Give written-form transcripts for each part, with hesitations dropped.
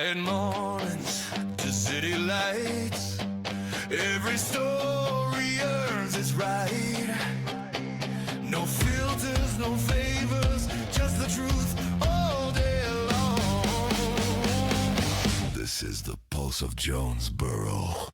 quiet mornings to city lights. Every story earns its right. No filters, no favors, just the truth all day long. This is the pulse of Jonesboro.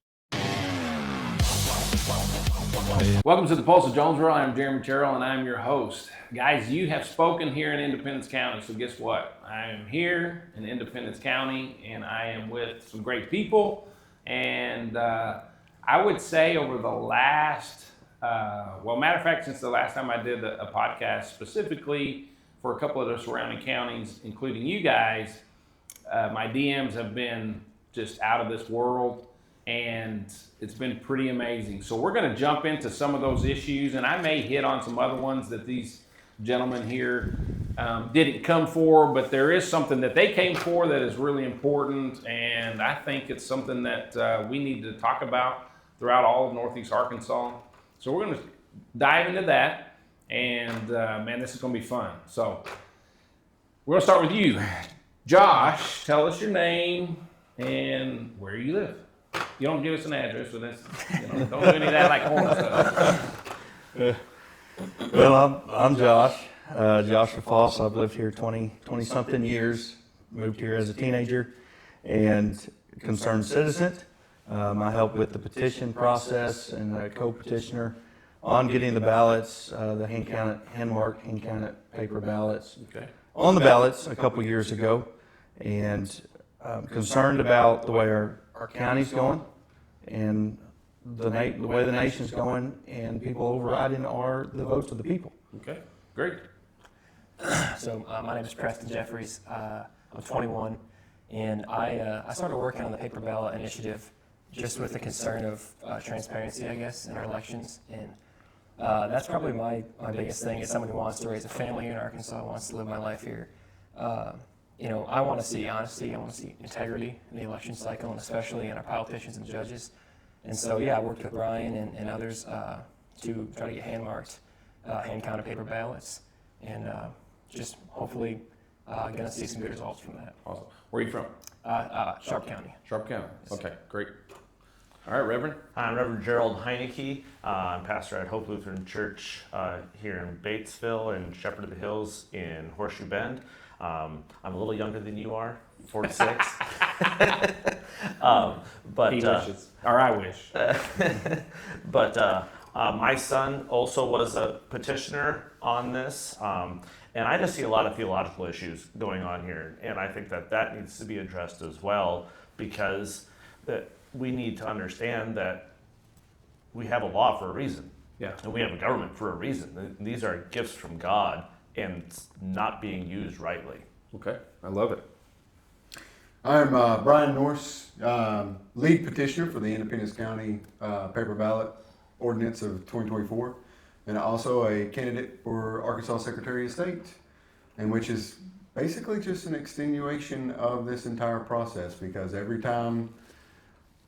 Welcome to the Pulse of Jonesboro. I'm Jeremy Terrell, and I'm your host. Guys, you have spoken here in Independence County, so guess what? I am here in Independence County, and I am with some great people. And I would say over the last, matter of fact, since the last time I did a podcast specifically for a couple of the surrounding counties, including you guys, my DMs have been just out of this world. And it's been pretty amazing. So we're going to jump into some of those issues, and I may hit on some other ones that these gentlemen here didn't come for, but there is something that they came for that is really important, and I think it's something that we need to talk about throughout all of Northeast Arkansas. So we're going to dive into that, and man, this is going to be fun. So we're going to start with you. Josh, tell us your name and where you live. You don't give us an address for this. Don't do any of that like home stuff. Well, I'm Josh, Joshua Foss. I've lived here 20-something years, moved here as a teenager, and concerned citizen. I help with the petition process and a co-petitioner on getting the ballots, the hand-marked, hand-counted paper ballots on the ballots a couple years ago, and concerned about the way our county's going and the way the nation's going, and people overriding are the votes of the people. Okay, great. So my name is Preston Jeffries. I'm 21, and I started working on the paper ballot initiative just with the concern of transparency, I guess, in our elections. And that's probably my biggest thing as someone who wants to raise a family here in Arkansas, wants to live my life here. I want to see honesty, I want to see integrity in the election cycle, and especially in our politicians and judges. And so, I worked with Brian and others to try to get hand-marked, hand-counted paper ballots, and just hopefully going to see some good results from that. Awesome. Where are you from? Sharp County. Sharp County. Okay, great. All right, Reverend. Hi, I'm Reverend Gerald Heineke. I'm pastor at Hope Lutheran Church here in Batesville and Shepherd of the Hills in Horseshoe Bend. I'm a little younger than you are, 46. But he wishes, or I wish. But my son also was a petitioner on this, and I just see a lot of theological issues going on here, and I think that needs to be addressed as well, because that we need to understand that we have a law for a reason, and we have a government for a reason. These are gifts from God, and it's not being used rightly. Okay, I love it. I'm Brian Norse, lead petitioner for the Independence County paper ballot ordinance of 2024, and also a candidate for Arkansas Secretary of State, and which is basically just an extenuation of this entire process, because every time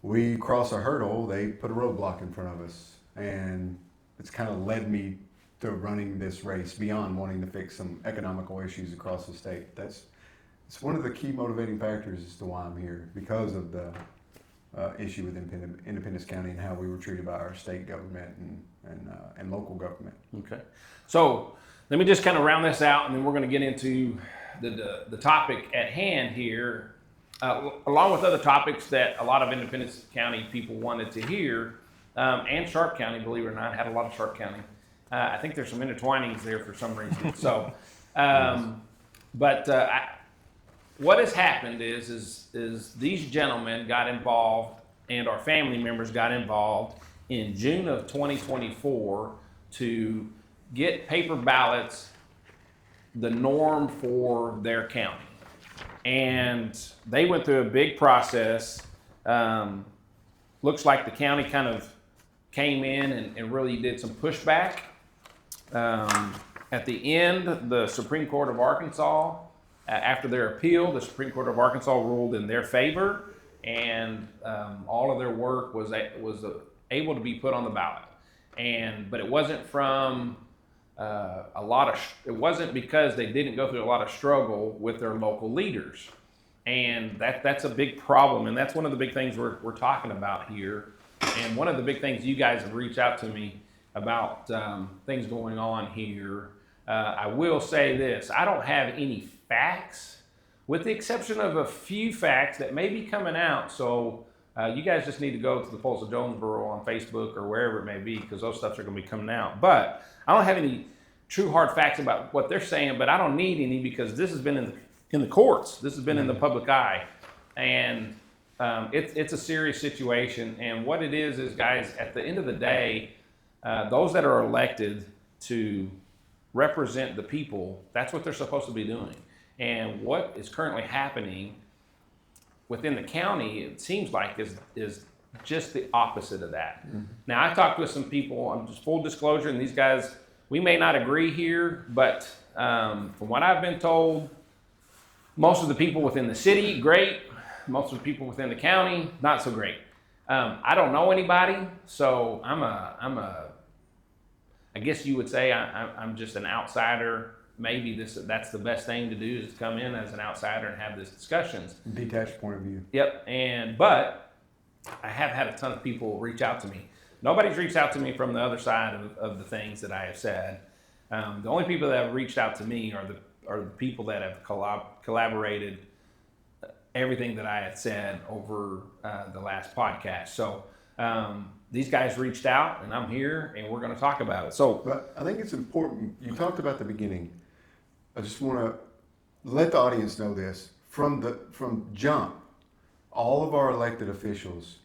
we cross a hurdle, they put a roadblock in front of us, and it's kind of led me to running this race beyond wanting to fix some economical issues across the state. It's one of the key motivating factors as to why I'm here, because of the issue with Independence County and how we were treated by our state government and local government. Okay, so let me just kind of round this out, and then we're going to get into the topic at hand here, along with other topics that a lot of Independence County people wanted to hear, and Sharp County, believe it or not, had a lot of Sharp County. I think there's some intertwinings there for some reason. So, what has happened is these gentlemen got involved, and our family members got involved in June of 2024 to get paper ballots the norm for their county. And they went through a big process. Looks like the county kind of came in and really did some pushback. At the end, the Supreme Court of Arkansas, after their appeal, the Supreme Court of Arkansas ruled in their favor, and all of their work was able to be put on the ballot. But it wasn't from it wasn't because they didn't go through a lot of struggle with their local leaders. And that's a big problem, and that's one of the big things we're talking about here. And one of the big things you guys have reached out to me about things going on here. I will say this: I don't have any facts, with the exception of a few facts that may be coming out. So you guys just need to go to the Pulse of Jonesboro on Facebook or wherever it may be, because those stuffs are going to be coming out. But I don't have any true hard facts about what they're saying, but I don't need any, because this has been in the courts. This has been in the public eye, and it's a serious situation. And what it is guys, at the end of the day, those that are elected to represent the people, that's what they're supposed to be doing. And what is currently happening within the county, it seems like, is just the opposite of that. Mm-hmm. Now, I talked with some people, I'm just full disclosure, and these guys, we may not agree here, but from what I've been told, most of the people within the city, great. Most of the people within the county, not so great. I don't know anybody, so I guess you would say I'm just an outsider. Maybe that's the best thing to do, is to come in as an outsider and have these discussions. Detached point of view. Yep, but I have had a ton of people reach out to me. Nobody's reached out to me from the other side of the things that I have said. The only people that have reached out to me are the people that have collaborated everything that I had said over the last podcast. So these guys reached out, and I'm here, and we're going to talk about it. So, but I think it's important. You talked about the beginning. I just want to let the audience know this from jump. All of our elected officials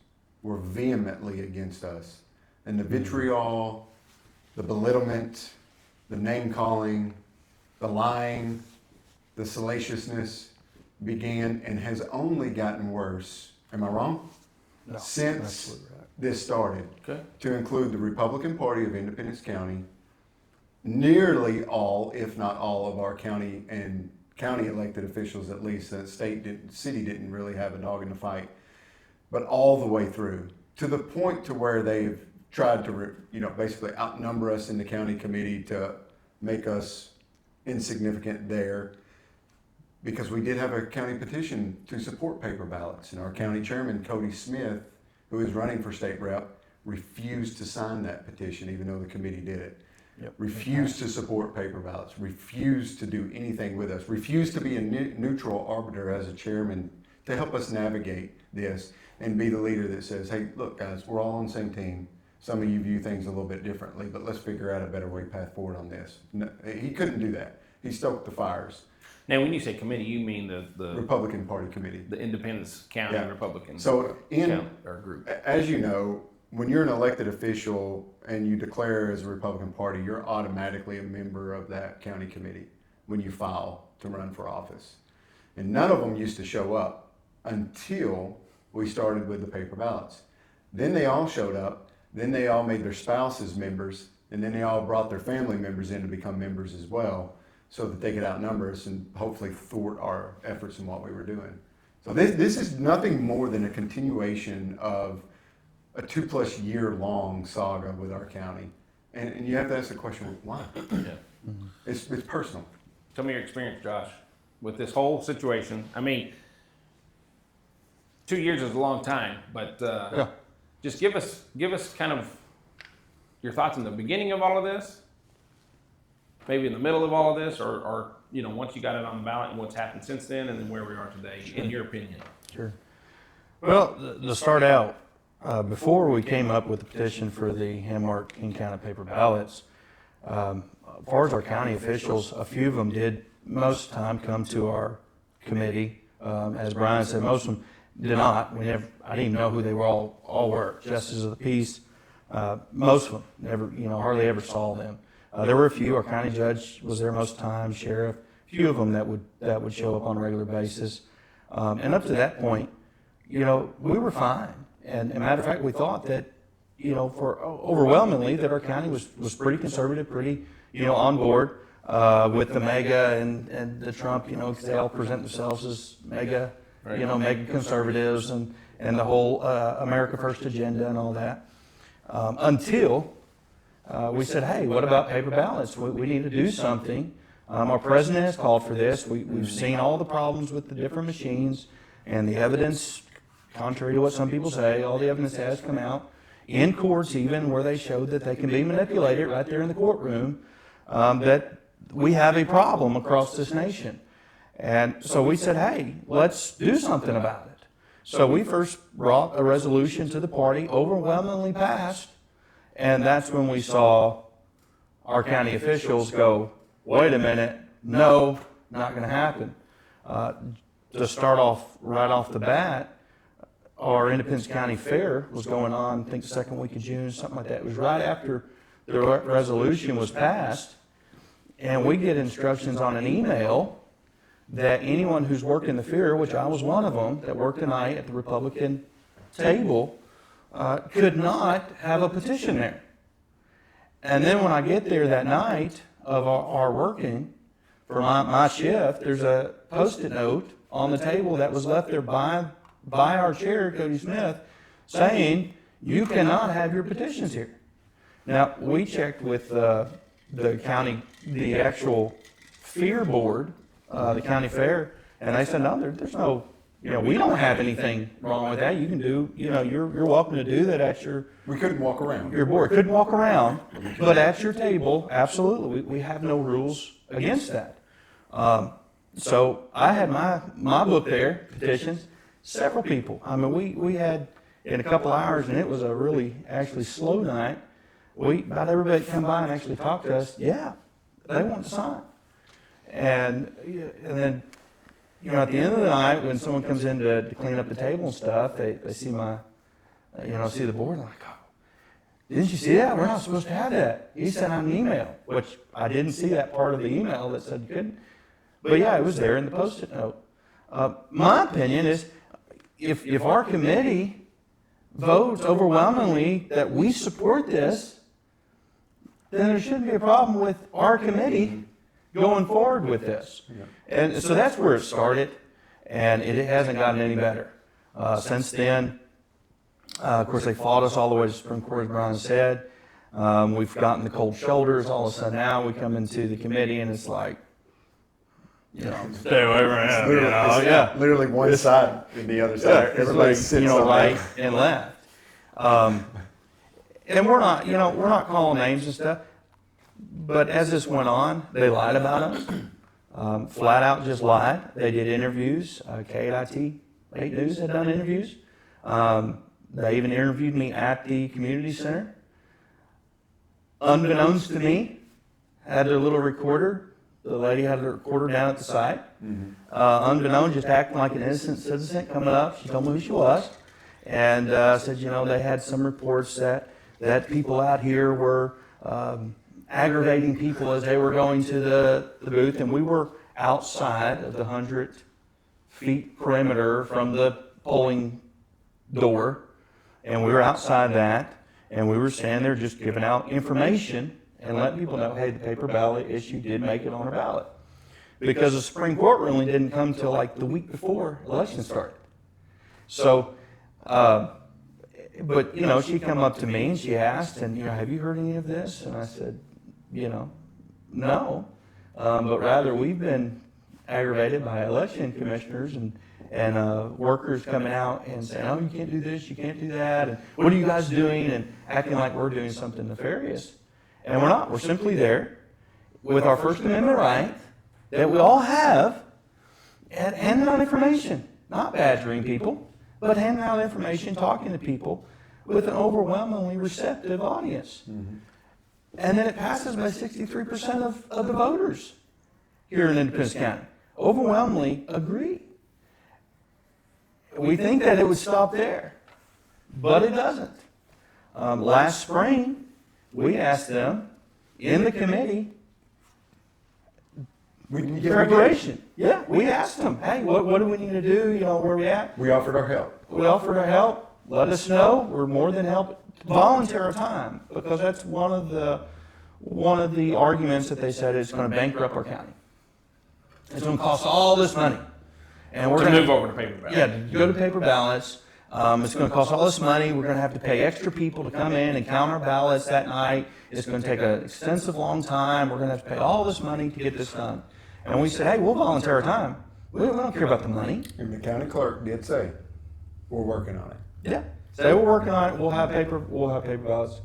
were vehemently against us, and the vitriol, the belittlement, the name calling, the lying, the salaciousness began and has only gotten worse. Am I wrong? No, since this started, okay. To include the Republican Party of Independence County, nearly all, if not all, of our county and county elected officials, at least, the city didn't really have a dog in the fight, but all the way through, to the point to where they've tried to, basically outnumber us in the county committee to make us insignificant there, because we did have a county petition to support paper ballots, and our county chairman, Cody Smith, who is running for state rep, refused to sign that petition, even though the committee did it. Yep. Refused to support paper ballots, refused to do anything with us, refused to be a neutral arbiter as a chairman to help us navigate this and be the leader that says, hey, look guys, we're all on the same team. Some of you view things a little bit differently, but let's figure out a better path forward on this. No, he couldn't do that. He stoked the fires. Now, when you say committee, you mean the Republican Party committee. the Independence County Yeah. Republican So or group. as you know, when you're an elected official and you declare as a Republican Party, you're automatically a member of that county committee when you file to run for office. And none of them used to show up until we started with the paper ballots. Then they all showed up. Then they all made their spouses members, and then they all brought their family members in to become members as well, so that they could outnumber us and hopefully thwart our efforts in what we were doing. So this is nothing more than a continuation of a 2+ year long saga with our county. And you have to ask the question, why? Yeah. It's personal. Tell me your experience, Josh, with this whole situation. I mean, 2 years is a long time, but just give us kind of your thoughts in the beginning of all of this, maybe in the middle of all of this, or once you got it on the ballot and what's happened since then, and then where we are today, in your opinion. Sure. Well, to start out, before we came up with the petition for the hand-marked King County paper ballots, as far as our county officials, a few of them did most of the time come to our committee. As Brian said, most of them did not. I didn't even know who they were all were. Justices of the Peace, most of them never, hardly ever saw them. There were a few. Our county judge was there most of the time, sheriff, a few of them that would show up on a regular basis. And up to that point, we were fine. And as a matter of fact, we thought that, for overwhelmingly that our county was pretty conservative, pretty, on board with the MAGA and the Trump, because they all present themselves as MAGA, MAGA conservatives and the whole America First agenda and all that. Until we said, hey, what about paper ballots? We need to do something Our president has called for this. We've seen all the problems with the different machines and the evidence, contrary to what some people say, all the evidence has come out in courts even where they showed that they can be manipulated right there in the courtroom, that we have a problem across this nation. And so we said, hey, let's do something about it. So we first brought a resolution to the party, overwhelmingly passed, and that's when we saw our county officials go, wait a minute, no, not going to happen. To start off right off the bat, our Independence County Fair was going on, I think the second week of June, something like that. It was right after the resolution was passed, and we get instructions on an email that anyone who's worked in the fair, which I was one of them, that worked tonight at the Republican table, could not have a petition there. And then when I get there that night of our working, for my shift, there's a Post-it note on the table that was left there by our chair, Cody Smith, saying, you cannot have your petitions here. Now, we checked with the county, the actual fair board, the county fair, and they said, no, there's no, we don't have anything wrong with that. You can do, you're welcome to do that at your... We couldn't walk around. Your board couldn't walk around, but at your table, absolutely, we have no rules against that. So I had my book there, petitions, several people. I mean, we had in a couple hours, and it was a really actually slow night. About everybody come by and actually talk to us. Yeah, they want to sign. And then, at the end of the night, when someone comes in to clean up the table and stuff, they see see the board, and like, oh, didn't you see that? We're not supposed to have that. He sent out an email, which I didn't see that part of the email that said you couldn't. But yeah, it was there in the Post-it note. My opinion is, if our committee votes overwhelmingly that we support this, then there shouldn't be a problem with our committee going forward with this. And so that's where it started, and it hasn't gotten any better. Since then, of course, they fought us all the way to the Supreme Court, as Brian said. We've gotten the cold shoulders. All of a sudden now we come into the committee, and it's like, stay away from him. Literally one side and the other side. Everybody sits on right and left. And we're not calling names and stuff. But as this went on, they lied about us. Flat out just lied. They did interviews. KIT 8 News had done interviews. They even interviewed me at the community center. Unbeknownst to me, had their little recorder. The lady had her recorder down at the site. Unbeknown, just acting like an innocent citizen, coming up. She told me who she was, and said, they had some reports that people out here were aggravating people as they were going to the booth, and we were outside of the 100-feet perimeter from the polling door, and we were outside that, and we were standing there just giving out information and letting people know, hey, the paper ballot issue did make it on our ballot. Because the Supreme Court ruling didn't come till like the week before election started. So, but she come up to me and she asked, and have you heard any of this? And I said, no. But rather we've been aggravated by election commissioners and workers coming out and saying, oh, you can't do this, you can't do that, and what are you guys doing? And acting like we're doing something nefarious. And we're not. We're simply there with our First Amendment right that we all have and handing out information, not badgering people, but handing out information, talking to people with an overwhelmingly receptive audience. And then it passes by 63% of the voters here in Independence County. Overwhelmingly agree. We think that it would stop there, but it doesn't. Last spring, we asked them in the committee preparation. Yeah, we asked them, hey, what do we need to do? Where are we at? We offered our help. We offered our help. Let us know. We're more than help. Volunteer our time, because that's one of the arguments that they said is going to bankrupt our county. It's going to cost all this money, and we're going to move over to paper ballots. Yeah, to go to paper ballots. It's going to cost all this money. We're going to have to pay extra people to come in and count our ballots that night. It's going to take an extensive, long time. We're going to have to pay all this money to get this done. And we said, hey, we'll volunteer our time. We don't care about the money. And the county clerk did say, we're working on it. Yeah. Say we're working on it. We'll have paper ballots.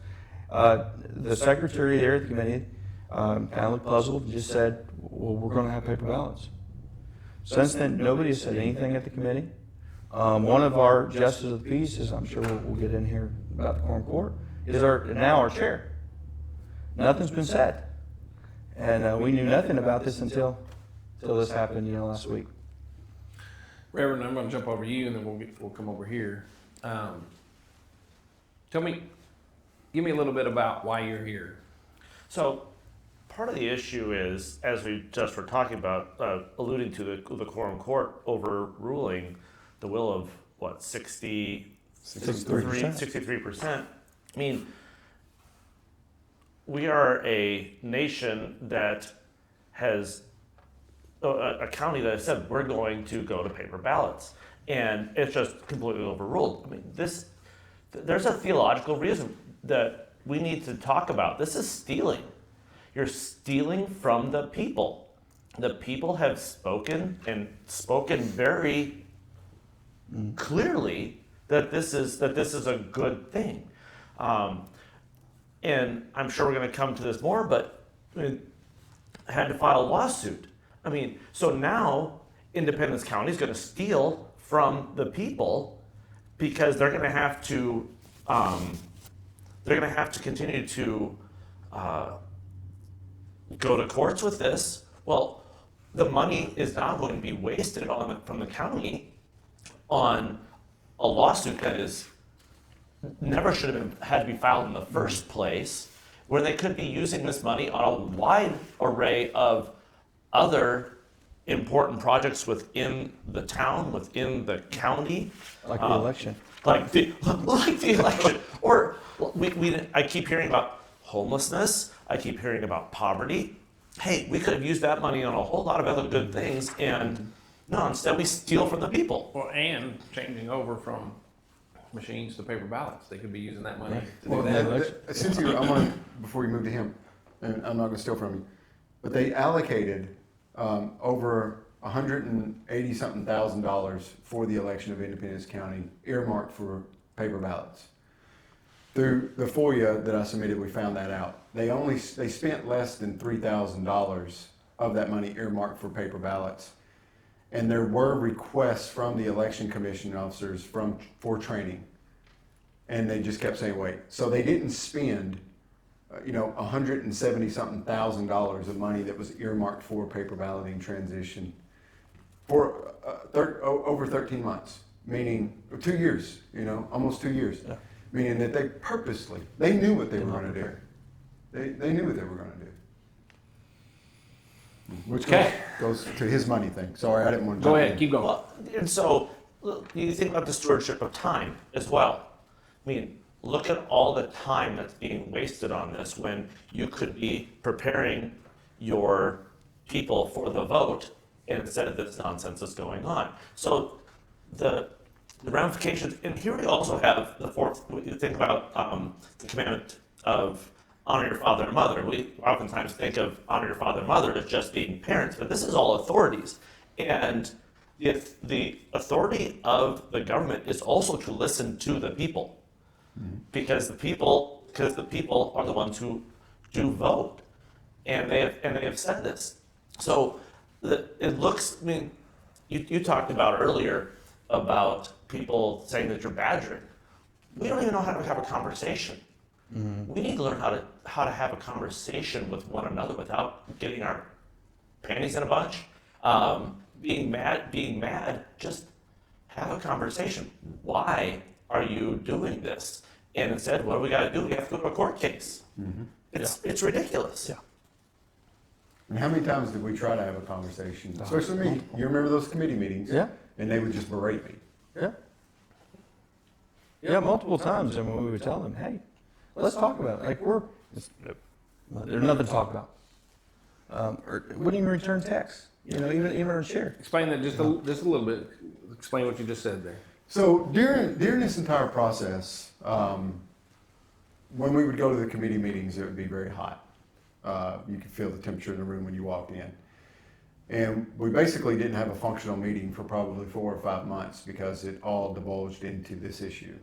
The secretary there at the committee kind of looked puzzled and just said, well, we're going to have paper ballots. Since then, nobody has said anything at the committee. One of our justices of the peace, as I'm sure we'll get in here about the quorum court, is now our chair. Nothing's been said. And we knew nothing about this until this happened, last week. Reverend, I'm going to jump over you, and then we'll come over here. Give me a little bit about why you're here. So part of the issue is, as we just were talking about, alluding to the quorum court overruling the will of, 63%. I mean, we are a nation that has a county that has said we're going to go to paper ballots, and it's just completely overruled. I mean, there's a theological reason that we need to talk about. This is stealing. You're stealing from the people. The people have spoken very clearly that this is a good thing. And I'm sure we're going to come to this more, but I had to file a lawsuit. I mean, so now Independence County is going to steal from the people because they're going to have to continue to go to courts with this. Well, the money is now going to be wasted from the county on a lawsuit that is never should have had to be filed in the first place, where they could be using this money on a wide array of other important projects within the town, within the county. Like the election. Like the election. Or I keep hearing about homelessness. I keep hearing about poverty. Hey, we could have used that money on a whole lot of other good things, and no, instead we steal from the people. Well, and changing over from machines to paper ballots. They could be using that money to Well, do that. since before you move to him, and I'm not going to steal from you, but they allocated over $180-something thousand for the election of Independence County, earmarked for paper ballots. Through the FOYA that I submitted, we found that out. They spent less than $3,000 of that money earmarked for paper ballots, and there were requests from the election commission officers for training, and they just kept saying wait. So they didn't spend, $170-something thousand of money that was earmarked for paper balloting transition for over 13 months, meaning 2 years. Almost 2 years. Yeah. Meaning that they knew what they were going to do. They knew what they were going to do. Which goes to his money thing. Sorry, I didn't want to Go jump ahead, in. keep going. Well, and so you think about the stewardship of time as well. I mean, look at all the time that's being wasted on this when you could be preparing your people for the vote, and instead of this nonsense that's going on. So the ramifications, and here we also have the fourth. You think about the commandment of honor your father and mother. We oftentimes think of honor your father and mother as just being parents, but this is all authorities. And if the authority of the government is also to listen to the people, because the people are the ones who do vote, and they have said this. So it looks. I mean, you talked about earlier about people saying that you're badgering. We don't even know how to have a conversation. We need to learn how to have a conversation with one another without getting our panties in a bunch, being mad. Just have a conversation. Why are you doing this? And instead, what do we got to do? We have to go to a court case. It's ridiculous. Yeah. And how many times did we try to have a conversation? Especially me. You remember those committee meetings? Yeah. And they would just berate me. Yeah. Yeah, multiple times. And when we would tell them, hey, let's talk about it. Like there's nothing to talk about. Or wouldn't even return text. Even share. Explain that just a little bit. Explain what you just said there. So during this entire process, when we would go to the committee meetings, it would be very hot. You could feel the temperature in the room when you walked in. And we basically didn't have a functional meeting for probably 4 or 5 months because it all divulged into this issue,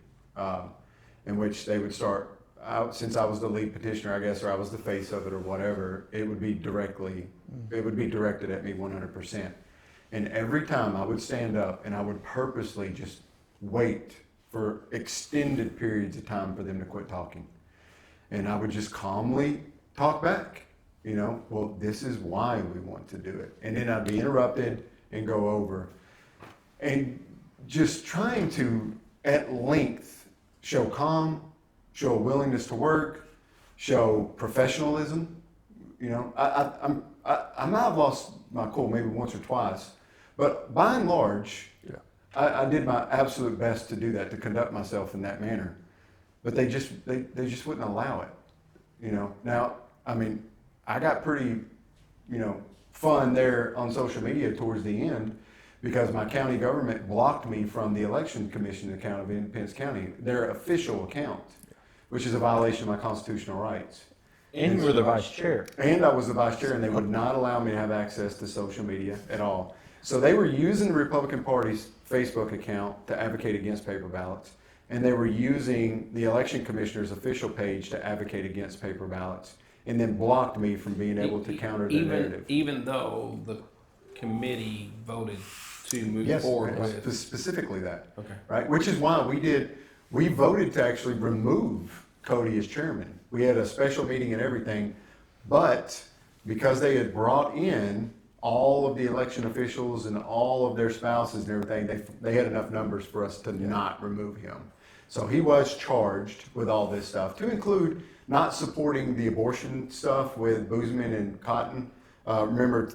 in which they would start out, since I was the lead petitioner, I guess, or I was the face of it or whatever, it would be directed at me 100%. And every time I would stand up and I would purposely just wait for extended periods of time for them to quit talking. And I would just calmly talk back, well, this is why we want to do it. And then I'd be interrupted and go over. And just trying to, at length, show calm, show a willingness to work, show professionalism. I might have lost my cool maybe once or twice, but by and large, I did my absolute best to do that, to conduct myself in that manner. But they just wouldn't allow it. Now, I mean, I got pretty, fun there on social media towards the end because my county government blocked me from the Election Commission account of Independence County, their official account, which is a violation of my constitutional rights. And you were the vice chair. And I was the vice chair, and they would not allow me to have access to social media at all. So they were using the Republican Party's Facebook account to advocate against paper ballots, and they were using the Election Commissioner's official page to advocate against paper ballots, and then blocked me from being able to counter the narrative. Even though the committee voted to move Yes, forward with. specifically that. Okay. Right, which is why we voted to actually remove Cody as chairman. We had a special meeting and everything, but because they had brought in all of the election officials and all of their spouses and everything, they had enough numbers for us to not remove him. So he was charged with all this stuff, to include not supporting the abortion stuff with Boozman and Cotton. Remember,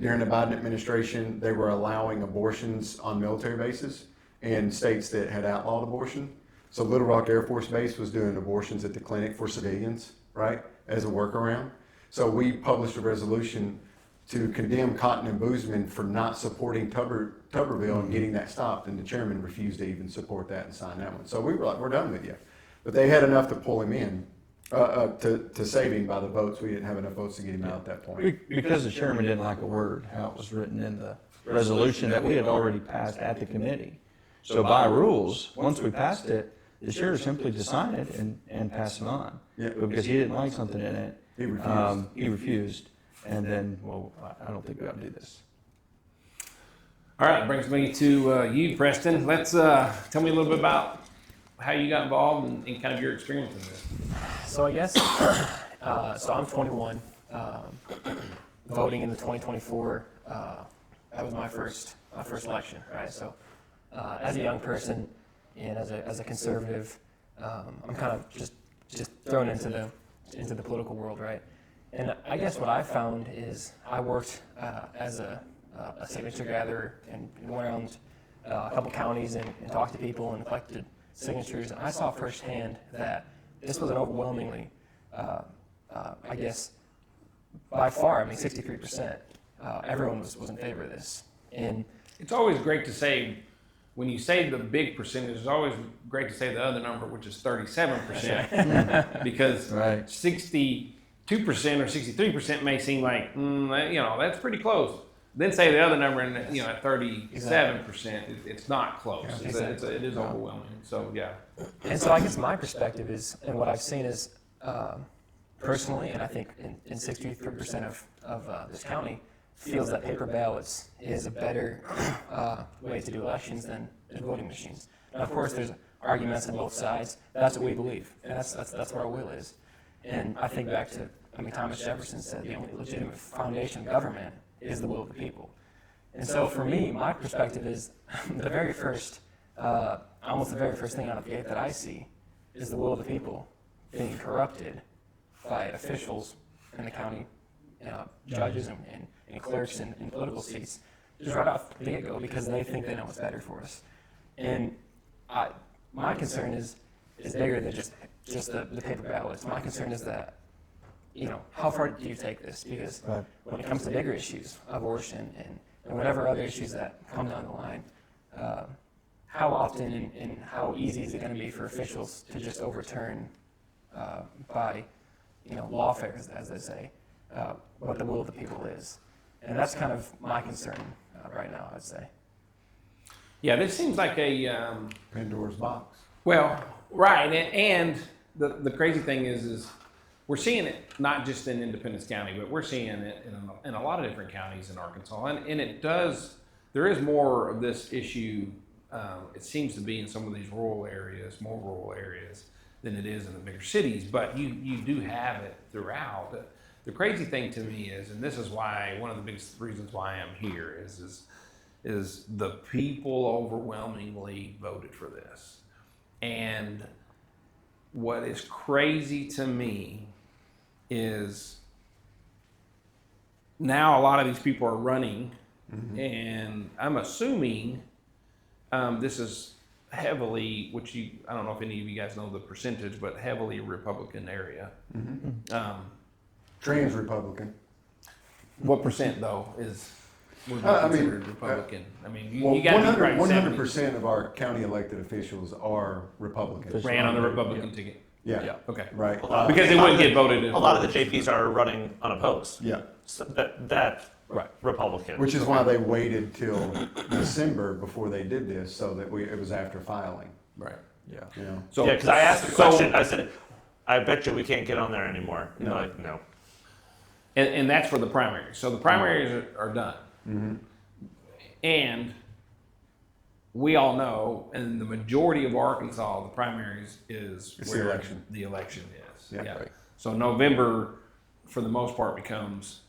during the Biden administration, they were allowing abortions on military bases in states that had outlawed abortion. So Little Rock Air Force Base was doing abortions at the clinic for civilians, right, as a workaround. So we published a resolution to condemn Cotton and Boozman for not supporting Tuberville and getting that stopped, and the chairman refused to even support that and sign that one. So we were like, we're done with you. But they had enough to pull him in, to save him by the votes. We didn't have enough votes to get him out at that point. Because the chairman didn't like a word, how it was written in the resolution that we had already passed at the committee. So by rules, once we passed it, the chair simply to sign it and pass it on. Yeah. But because he didn't like something in it, He refused. And then, well, I don't think we ought to do this. All right, brings me to you, Preston. Let's tell me a little bit about how you got involved and kind of your experience in this. So I guess, so I'm 21, voting in the 2024, that was my first election, right? So as a young person and as a conservative, I'm kind of just thrown into the political world, right? And I guess what I found is I worked as a signature gatherer and went around a couple counties and talked to people and collected signatures. And I saw firsthand that this was an overwhelmingly, I guess, by far, 63%, everyone was in favor of this. And It's always great to say, when you say the big percentage, it's always great to say the other number, which is 37%, because Right. 62% or 63% may seem like, that's pretty close. Then say the other number, and at 37%, it's not close. Yeah, It is overwhelming. So yeah. And so I guess my perspective is, and what I've seen is, personally, and I think in 63% of this county, feels that paper ballots is a better way to do elections than voting machines. And of course, there's arguments on both sides. That's what we believe, and that's what our will is. And I think back to, Thomas Jefferson said the only legitimate foundation of government is the will of the people. And so for me, my perspective is almost the very first thing out of the gate that I see is the will of the people being corrupted by officials in the county, judges and clerks in political seats, just right off the get-go, because they think they know what's better for us. And my concern is bigger than just the paper ballots. My concern is that, how far do you take this? Because when it comes to bigger issues, abortion and whatever other issues that come down the line, how often and how easy is it going to be for officials to just overturn by, lawfare, as they say, what the will of the people is? And that's kind of my concern right now, I'd say. Yeah, this seems like a Pandora's box. well, right, and the crazy thing is we're seeing it not just in Independence County, but we're seeing it in a lot of different counties in Arkansas, and there is more of this issue. It seems to be in some of these more rural areas than it is in the bigger cities, but you do have it throughout. The crazy thing to me is, and this is why one of the biggest reasons why I'm here is the people overwhelmingly voted for this. And what is crazy to me is now a lot of these people are running, and I'm assuming this is heavily, I don't know if any of you guys know the percentage, but heavily Republican area. Trans Republican. What percent though would be I mean, considered Republican? I mean, Well, you got to be right. 100% of our county elected officials are Republicans. Ran on the Republican ticket. Yeah. Okay. Right. Because they wouldn't get voted in. A lot of the JPs are running unopposed. Yeah. So that Right. Republican. Which is why they waited till December before they did this, so that it was after filing. Right. Yeah. You know. So, Yeah, because I asked the question. I said, "I bet you we can't get on there anymore." And they're like, "No." and that's for the primaries. So the primaries are done. And we all know, in the majority of Arkansas, the primaries is It's where the election. the election is. Yeah. Right. So November, for the most part, becomes,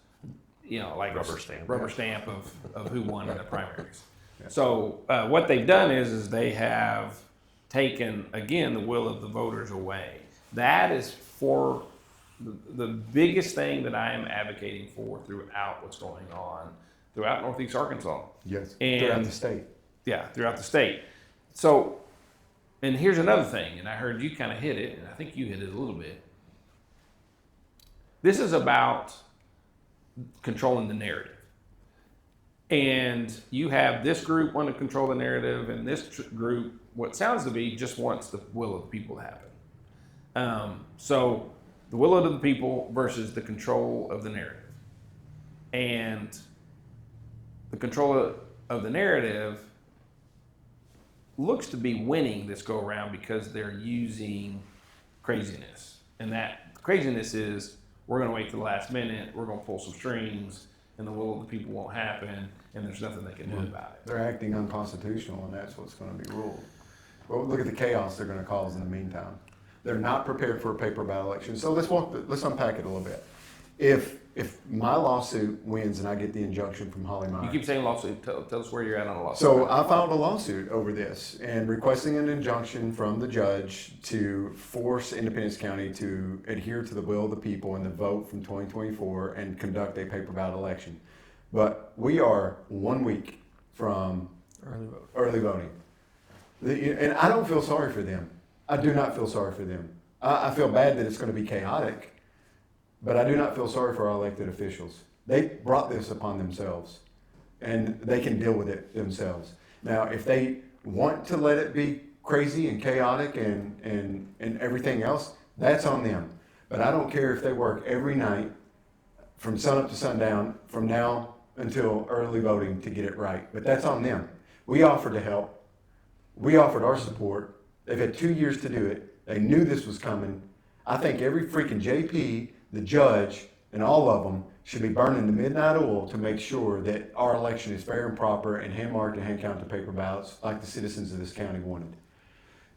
like Rubber stamp. of who won in the primaries. So what they've done is they have taken, again, the will of the voters away. That is for the biggest thing that I am advocating for throughout what's going on throughout Northeast Arkansas. Yes. And Throughout the state. Yeah, throughout the state. So, and here's another thing, and I heard you kind of hit it, and I think you hit it a little bit. This is about controlling the narrative. And you have this group want to control the narrative, and this group, what sounds to be, just wants the will of the people to happen. So the will of the people versus the control of the narrative. And the control of the narrative looks to be winning this go around because they're using craziness. And that craziness is, we're going to wait to the last minute, we're going to pull some strings, and the will of the people won't happen, and there's nothing they can do about it. They're acting unconstitutional, and that's what's going to be ruled. Well, look at the chaos they're going to cause in the meantime. They're not prepared for a paper ballot election. So let's unpack it a little bit. If my lawsuit wins and I get the injunction from Holly Meyer. You keep saying lawsuit. Tell us where you're at on a lawsuit. So I filed a lawsuit over this and requesting an injunction from the judge to force Independence County to adhere to the will of the people and the vote from 2024 and conduct a paper ballot election. But we are 1 week from early voting. And I don't feel sorry for them. I do not feel sorry for them. I feel bad that it's going to be chaotic. But I do not feel sorry for our elected officials. They brought this upon themselves, and they can deal with it themselves. Now, if they want to let it be crazy and chaotic and everything else, that's on them. But I don't care if they work every night from sunup to sundown from now until early voting to get it right. But that's on them. We offered to help. We offered our support. They've had 2 years to do it. They knew this was coming. I think every freaking JP, the judge, and all of them should be burning the midnight oil to make sure that our election is fair and proper and hand-marked and hand-counted paper ballots like the citizens of this county wanted.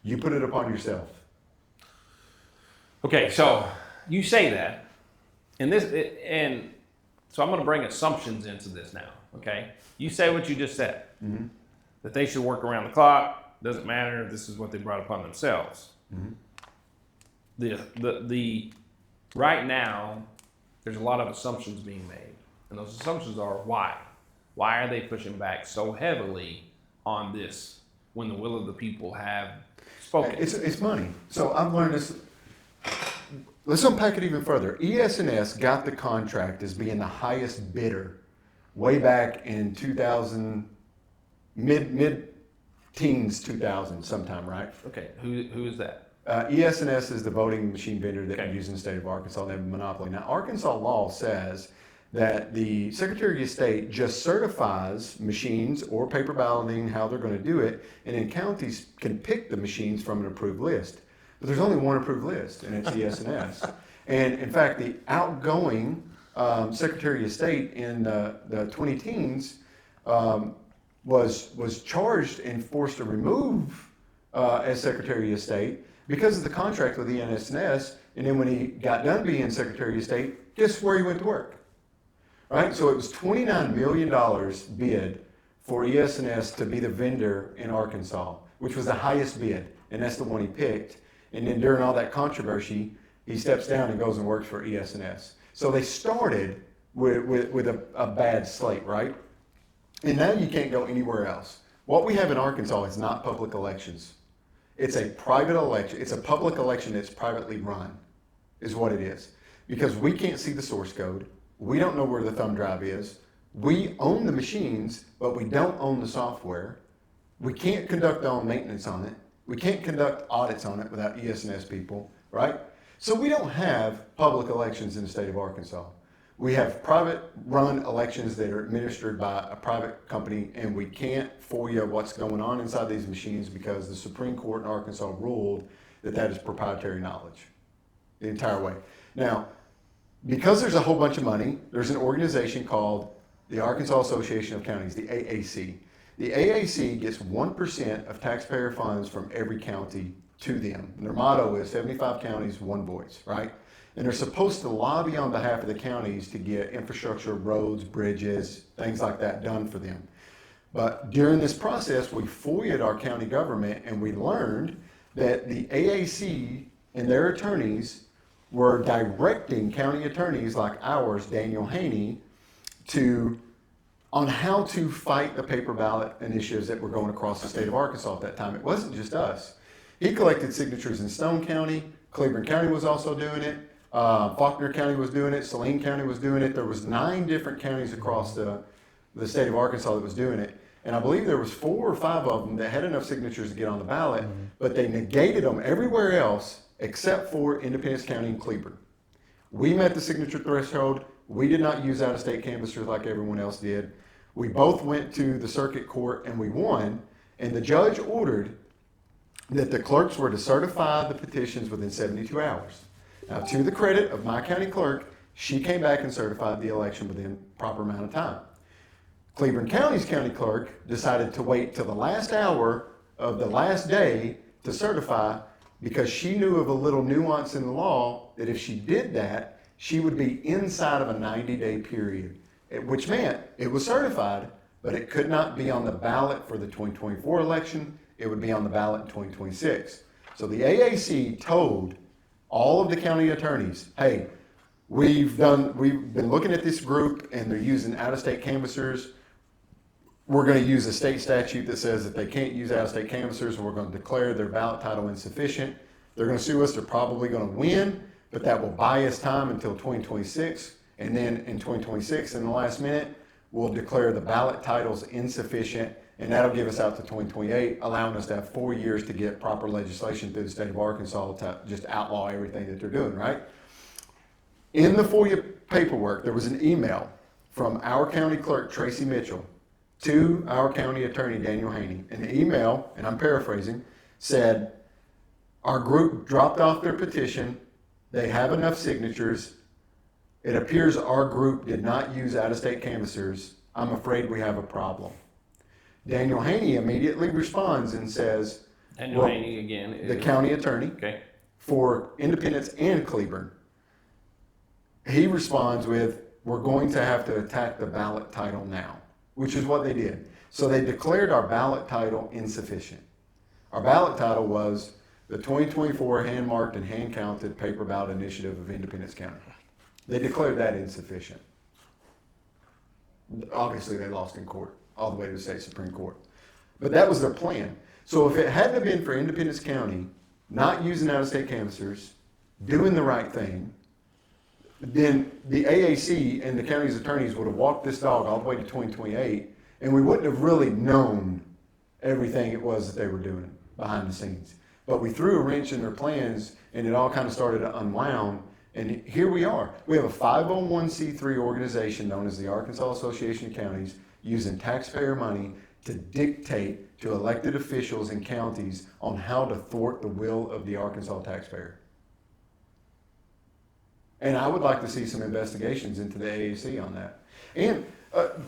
You put it upon yourself. Okay, so you say that, and so I'm going to bring assumptions into this now. Okay, you say what you just said, that they should work around the clock. Doesn't matter. This is what they brought upon themselves. The right now, there's a lot of assumptions being made, and those assumptions are why? Why are they pushing back so heavily on this when the will of the people have spoken? It's money. So I've learned this. Let's unpack it even further. ES&S got the contract as being the highest bidder way back in 2000, mid teens 2000 sometime, right? Okay, who is that? ES&S is the voting machine vendor that Okay. we use in the state of Arkansas. They have a monopoly. Now, Arkansas law says that the Secretary of State just certifies machines or paper balloting, how they're going to do it, and then counties can pick the machines from an approved list. But there's only one approved list, and it's ES&S. And in fact, the outgoing Secretary of State in the 20-teens was charged and forced to remove as Secretary of State because of the contract with the ES&S. And then when he got done being Secretary of State, guess where he went to work? Right? So it was $29 million bid for ES&S to be the vendor in Arkansas, which was the highest bid, and that's the one he picked. And then during all that controversy, he steps down and goes and works for ES&S. So they started with a bad slate, right? And now you can't go anywhere else. What we have in Arkansas is not public elections. It's a private election. It's a public election that's privately run, is what it is. Because we can't see the source code. We don't know where the thumb drive is. We own the machines, but we don't own the software. We can't conduct our own maintenance on it. We can't conduct audits on it without ES&S people, right? So we don't have public elections in the state of Arkansas. We have private run elections that are administered by a private company, and we can't FOIA what's going on inside these machines because the Supreme Court in Arkansas ruled that that is proprietary knowledge the entire way. Now, because there's a whole bunch of money, there's an organization called the Arkansas Association of Counties, the AAC. The AAC gets 1% of taxpayer funds from every county to them. And their motto is 75 counties, one voice, right? And they're supposed to lobby on behalf of the counties to get infrastructure, roads, bridges, things like that done for them. But during this process, we FOIA'd our county government, and we learned that the AAC and their attorneys were directing county attorneys like ours, Daniel Haney, on how to fight the paper ballot initiatives that were going across the state of Arkansas at that time. It wasn't just us. He collected signatures in Stone County. Cleveland County was also doing it. Faulkner County was doing it. Saline County was doing it. There was 9 different counties across the state of Arkansas that was doing it. And I believe there was 4 or 5 of them that had enough signatures to get on the ballot, but they negated them everywhere else except for Independence County and Cleburne. We met the signature threshold. We did not use out-of-state canvassers like everyone else did. We both went to the circuit court and we won, and the judge ordered that the clerks were to certify the petitions within 72 hours. Now, to the credit of my county clerk, she came back and certified the election within proper amount of time. Cleveland County's county clerk decided to wait till the last hour of the last day to certify because she knew of a little nuance in the law that if she did that, she would be inside of a 90-day period, which meant it was certified, but it could not be on the ballot for the 2024 election. It would be on the ballot in 2026. So the AAC told all of the county attorneys, hey, we've been looking at this group and they're using out-of-state canvassers. We're going to use a state statute that says that they can't use out-of-state canvassers, and we're going to declare their ballot title insufficient. They're going to sue us. They're probably going to win, but that will buy us time until 2026. And then in 2026, in the last minute, we'll declare the ballot titles insufficient, and that'll give us out to 2028, allowing us to have 4 years to get proper legislation through the state of Arkansas to just outlaw everything that they're doing, right? In the FOIA paperwork, there was an email from our county clerk, Tracy Mitchell, to our county attorney, Daniel Haney. And the email, and I'm paraphrasing, said, our group dropped off their petition. They have enough signatures. It appears our group did not use out-of-state canvassers. I'm afraid we have a problem. Daniel Haney immediately responds and says, Daniel Haney again is the county attorney okay. for Independence and Cleburne. He responds with, we're going to have to attack the ballot title now, which is what they did. So they declared our ballot title insufficient. Our ballot title was the 2024 hand-marked and hand-counted paper ballot initiative of Independence County. They declared that insufficient. Obviously, they lost in court, all the way to the state Supreme Court. But that was their plan. So if it hadn't been for Independence County not using out-of-state canvassers, doing the right thing, then the AAC and the county's attorneys would have walked this dog all the way to 2028, and we wouldn't have really known everything it was that they were doing behind the scenes. But we threw a wrench in their plans, and it all kind of started to unwound. And here we are. We have a 501c3 organization known as the Arkansas Association of Counties using taxpayer money to dictate to elected officials in counties on how to thwart the will of the Arkansas taxpayer. And I would like to see some investigations into the AAC on that. And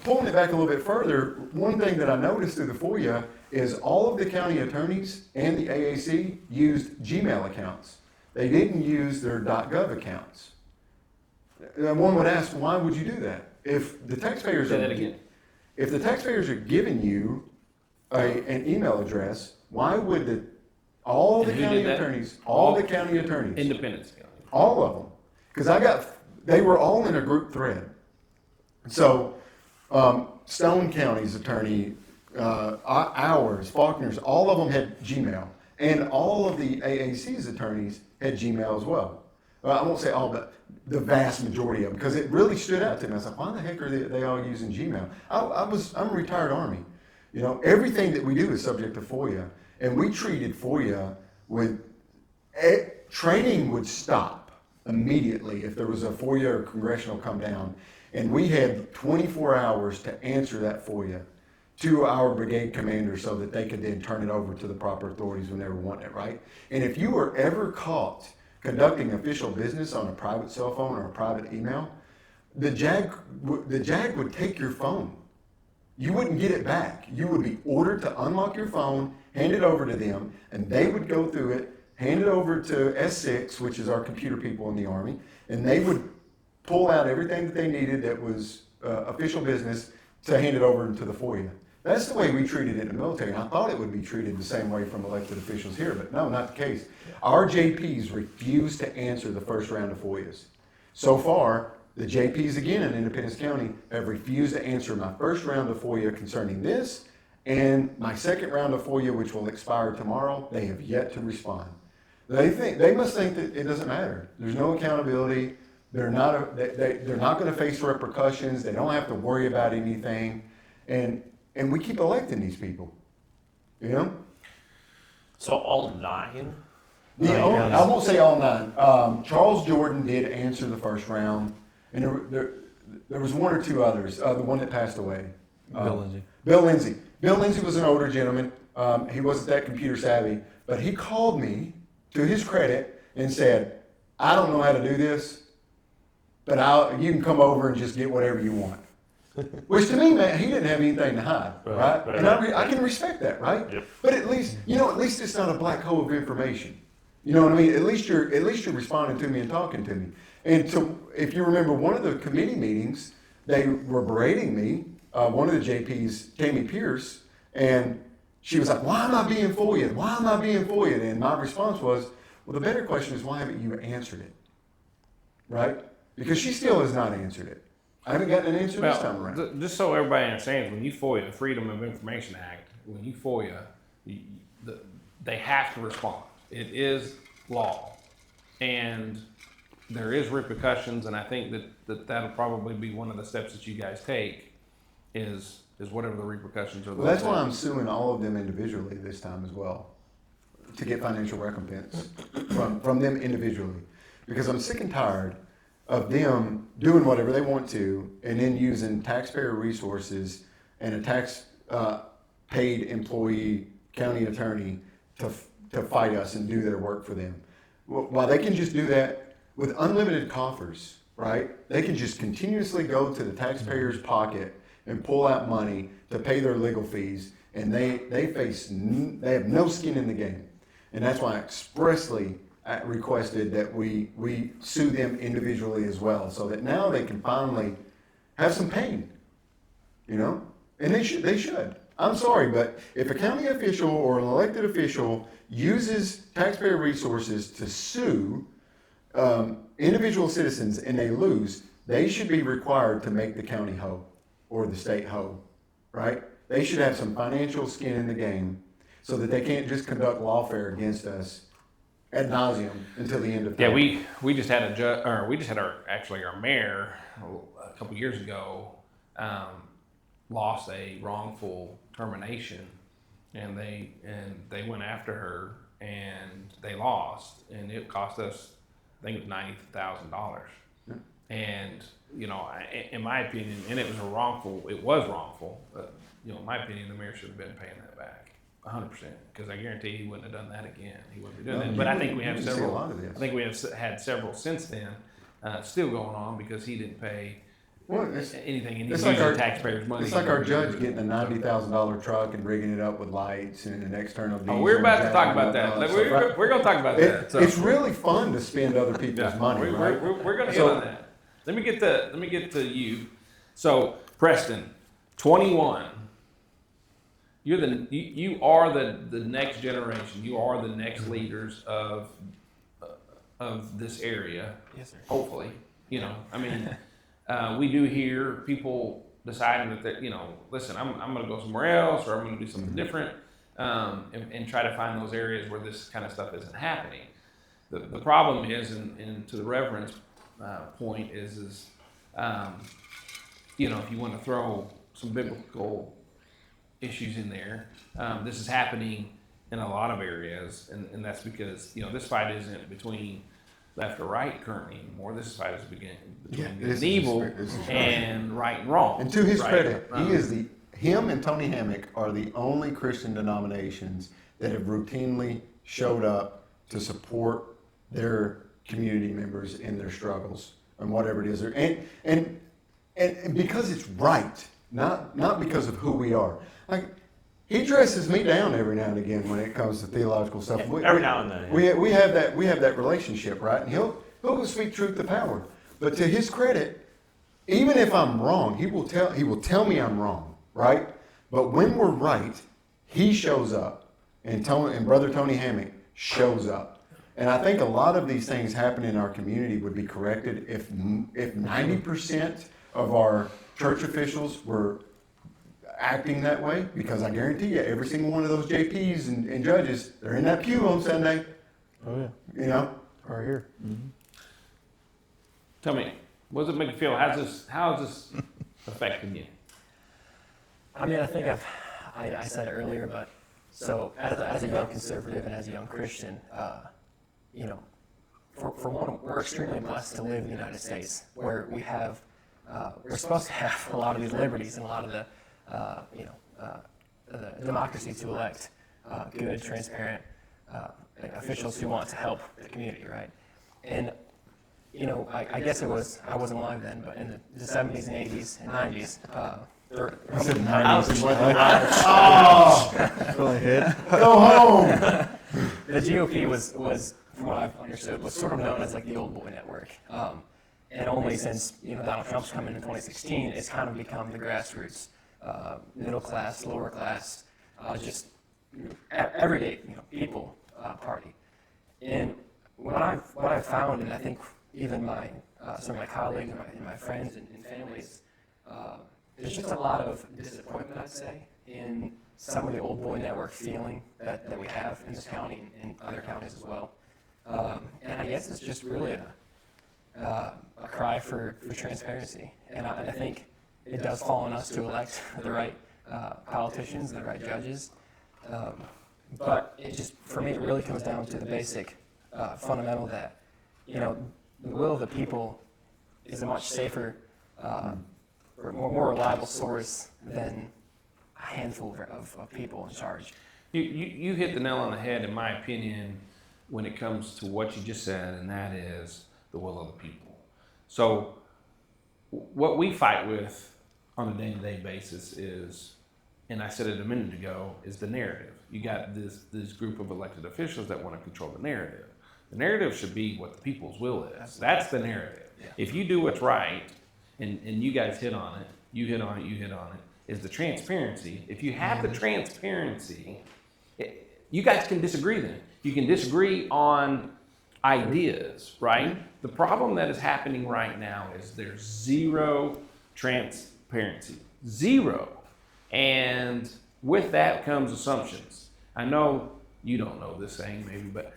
pulling it back a little bit further, one thing that I noticed through the FOYA is all of the county attorneys and the AAC used Gmail accounts. They didn't use their .gov accounts. And one would ask, why would you do that? If the taxpayers Say that again. If the taxpayers are giving you an email address, why would all the And who county did that? attorneys, Independence County. all of them, because they were all in a group thread. So Stone County's attorney, ours, Faulkner's, all of them had Gmail, and all of the AAC's attorneys had Gmail as well. I won't say all, but the vast majority of them, because it really stood out to me. I was like, why the heck are they all using Gmail? I'm a retired Army. You know, everything that we do is subject to FOYA, and we treated FOYA with training would stop immediately if there was a FOYA or congressional come down, and we had 24 hours to answer that FOYA to our brigade commander so that they could then turn it over to the proper authorities when they were wanting it, right? And if you were ever caught conducting official business on a private cell phone or a private email, the JAG would take your phone. You wouldn't get it back. You would be ordered to unlock your phone, hand it over to them, and they would go through it, hand it over to S6, which is our computer people in the Army, and they would pull out everything that they needed that was official business to hand it over to the FOYA. That's the way we treated it in the military. And I thought it would be treated the same way from elected officials here, but no, not the case. Our JPs refused to answer the first round of FOIAs. So far, the JPs again in Independence County have refused to answer my first round of FOIA concerning this, and my second round of FOIA, which will expire tomorrow. They have yet to respond. They must think that it doesn't matter. There's no accountability. They're not going to face repercussions. They don't have to worry about anything, and we keep electing these people, you know? So all 9? I won't say all 9. Charles Jordan did answer the first round, and there was 1 or 2 others. The one that passed away. Bill Lindsay. Bill Lindsay. Bill Lindsay was an older gentleman. He wasn't that computer savvy, but he called me, to his credit, and said, I don't know how to do this, but you can come over and just get whatever you want. Which to me, man, he didn't have anything to hide, right? And I can respect that, right? Yep. But at least it's not a black hole of information. You know what I mean? At least you're responding to me and talking to me. And so, if you remember one of the committee meetings, they were berating me. One of the JPs, Tammy Pierce, and she was like, "Why am I being FOIA'd? Why am I being FOIA'd?" And my response was, "Well, the better question is, why haven't you answered it?" Right? Because she still has not answered it. I haven't gotten an answer this time around. Just so everybody understands, when you FOIA, the Freedom of Information Act, when you FOIA, they have to respond. It is law, and there is repercussions, and I think that'll probably be one of the steps that you guys take is whatever the repercussions are. Well, that's why I'm suing all of them individually this time as well, to get financial recompense from them individually, because I'm sick and tired of them doing whatever they want to and then using taxpayer resources and a tax paid employee county attorney to fight us and do their work for them. While they can just do that with unlimited coffers, right? They can just continuously go to the taxpayer's pocket and pull out money to pay their legal fees, and they have no skin in the game. And that's why I expressly requested that we sue them individually as well, so that now they can finally have some pain, you know? And they should. I'm sorry, but if a county official or an elected official uses taxpayer resources to sue individual citizens and they lose, they should be required to make the county whole or the state whole, right? They should have some financial skin in the game so that they can't just conduct lawfare against us ad nauseum until the end of time. Yeah, we just had our mayor a couple years ago lost a wrongful termination, and they went after her, and they lost, and it cost us, I think it was $90,000. And in my opinion, and it was wrongful. But in my opinion, the mayor should have been paying that back 100%, because I guarantee he wouldn't have done that again. He wouldn't be doing that. But I think we have several. I think we have had several since then, still going on, because he didn't pay anything, and he's using taxpayers' money. It's like our judge getting a $90,000 truck and rigging it up with lights and an external diesel. Oh, we're about to talk about that. We're going to talk about that. So. It's really fun to spend other people's money, right? We're going to get on that. Let me get to you. So, Preston, 21. You are the next generation. You are the next leaders of this area. Yes, sir. Hopefully, we do hear people deciding that listen, I'm going to go somewhere else, or I'm going to do something different, and try to find those areas where this kind of stuff isn't happening. The problem is, and to the Reverend's point is if you want to throw some biblical issues in there, this is happening in a lot of areas, and that's because this fight isn't between left or right currently anymore. This fight is between good and evil, and right and wrong. And to his credit, him and Tony Hammock are the only Christian denominations that have routinely showed up to support their community members in their struggles and whatever it is. And because it's right, not because of who we are. Like, he dresses me down every now and again when it comes to theological stuff. Every now and then. Yeah. We have that relationship, right? And he'll speak truth to power. But to his credit, even if I'm wrong, he will tell me I'm wrong, right? But when we're right, he shows up, and Brother Tony Hammock shows up. And I think a lot of these things happen in our community would be corrected if 90% of our church officials were acting that way, because I guarantee you, every single one of those JPs and judges, they're in that pew on Sunday. Oh yeah. Right here. Mm-hmm. Tell me, what does it make you feel? How is this affecting you? I mean, I think I said it earlier, but so as a young conservative and as a young Christian, for one, we're extremely blessed to live in the United States, where we're supposed to have a lot of these liberties and a lot of the democracy to elect good, transparent officials who want to help the community, right? And I guess I wasn't alive then, but in the 70s and 80s and 90s, I said 90s. Go ahead. Go home. The GOP was, from what I've understood, was sort of known as like the old boy network. And only since Donald Trump's come in 2016, it's kind of become the grassroots, middle class, lower class, just everyday people party. And what I've found, and I think even some of my colleagues and my friends and families, there's just a lot of disappointment, I'd say, in some of the old boy network feeling that we have in this county and other counties as well. And I guess it's just really a cry for transparency. And I think it does fall on us to elect the right politicians and the right judges. But it just, for me, it really comes down to the basic fundamental that, the will of the people is a much safer, or more reliable source than a handful of people in charge. You hit the nail on the head, in my opinion, when it comes to what you just said, and that is the will of the people. So what we fight with on a day-to-day basis is, and I said it a minute ago, is the narrative. You got this group of elected officials that want to control the narrative. The narrative should be what the people's will is. That's the narrative. Yeah. If you do what's right, and you guys hit on it, is the transparency. If you have the transparency, you guys can disagree then. You can disagree on ideas, right? The problem that is happening right now is there's zero transparency. Zero. And with that comes assumptions. I know you don't know this saying maybe, but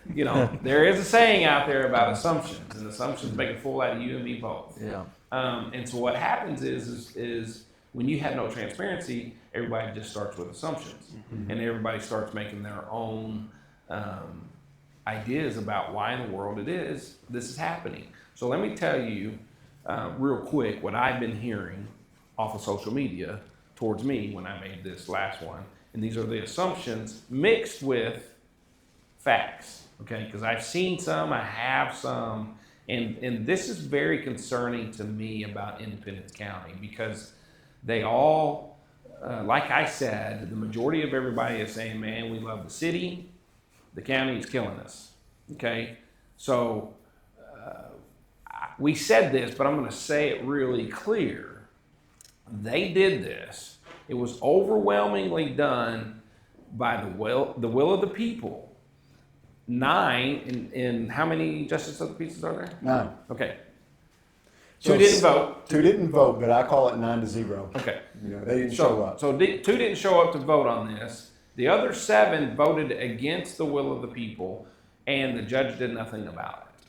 there is a saying out there about assumptions, and assumptions make a fool out of you and me both. Yeah. And so what happens is when you have no transparency, everybody just starts with assumptions, and everybody starts making their own ideas about why in the world this is happening. So let me tell you real quick what I've been hearing off of social media towards me when I made this last one. And these are the assumptions mixed with facts, okay? Because I've seen some, I have some, and this is very concerning to me about Independence County, because they all, like I said, the majority of everybody is saying, man, we love the city, the county is killing us, okay? So we said this, but I'm gonna say it really clear. They did this. It was overwhelmingly done by the will of the people. 9, and how many justice of the peace are there? 9. Okay. So 2 didn't vote. 2 didn't vote, but I call it 9-0. Okay. They didn't show up. So 2 didn't show up to vote on this. The other 7 voted against the will of the people, and the judge did nothing about it.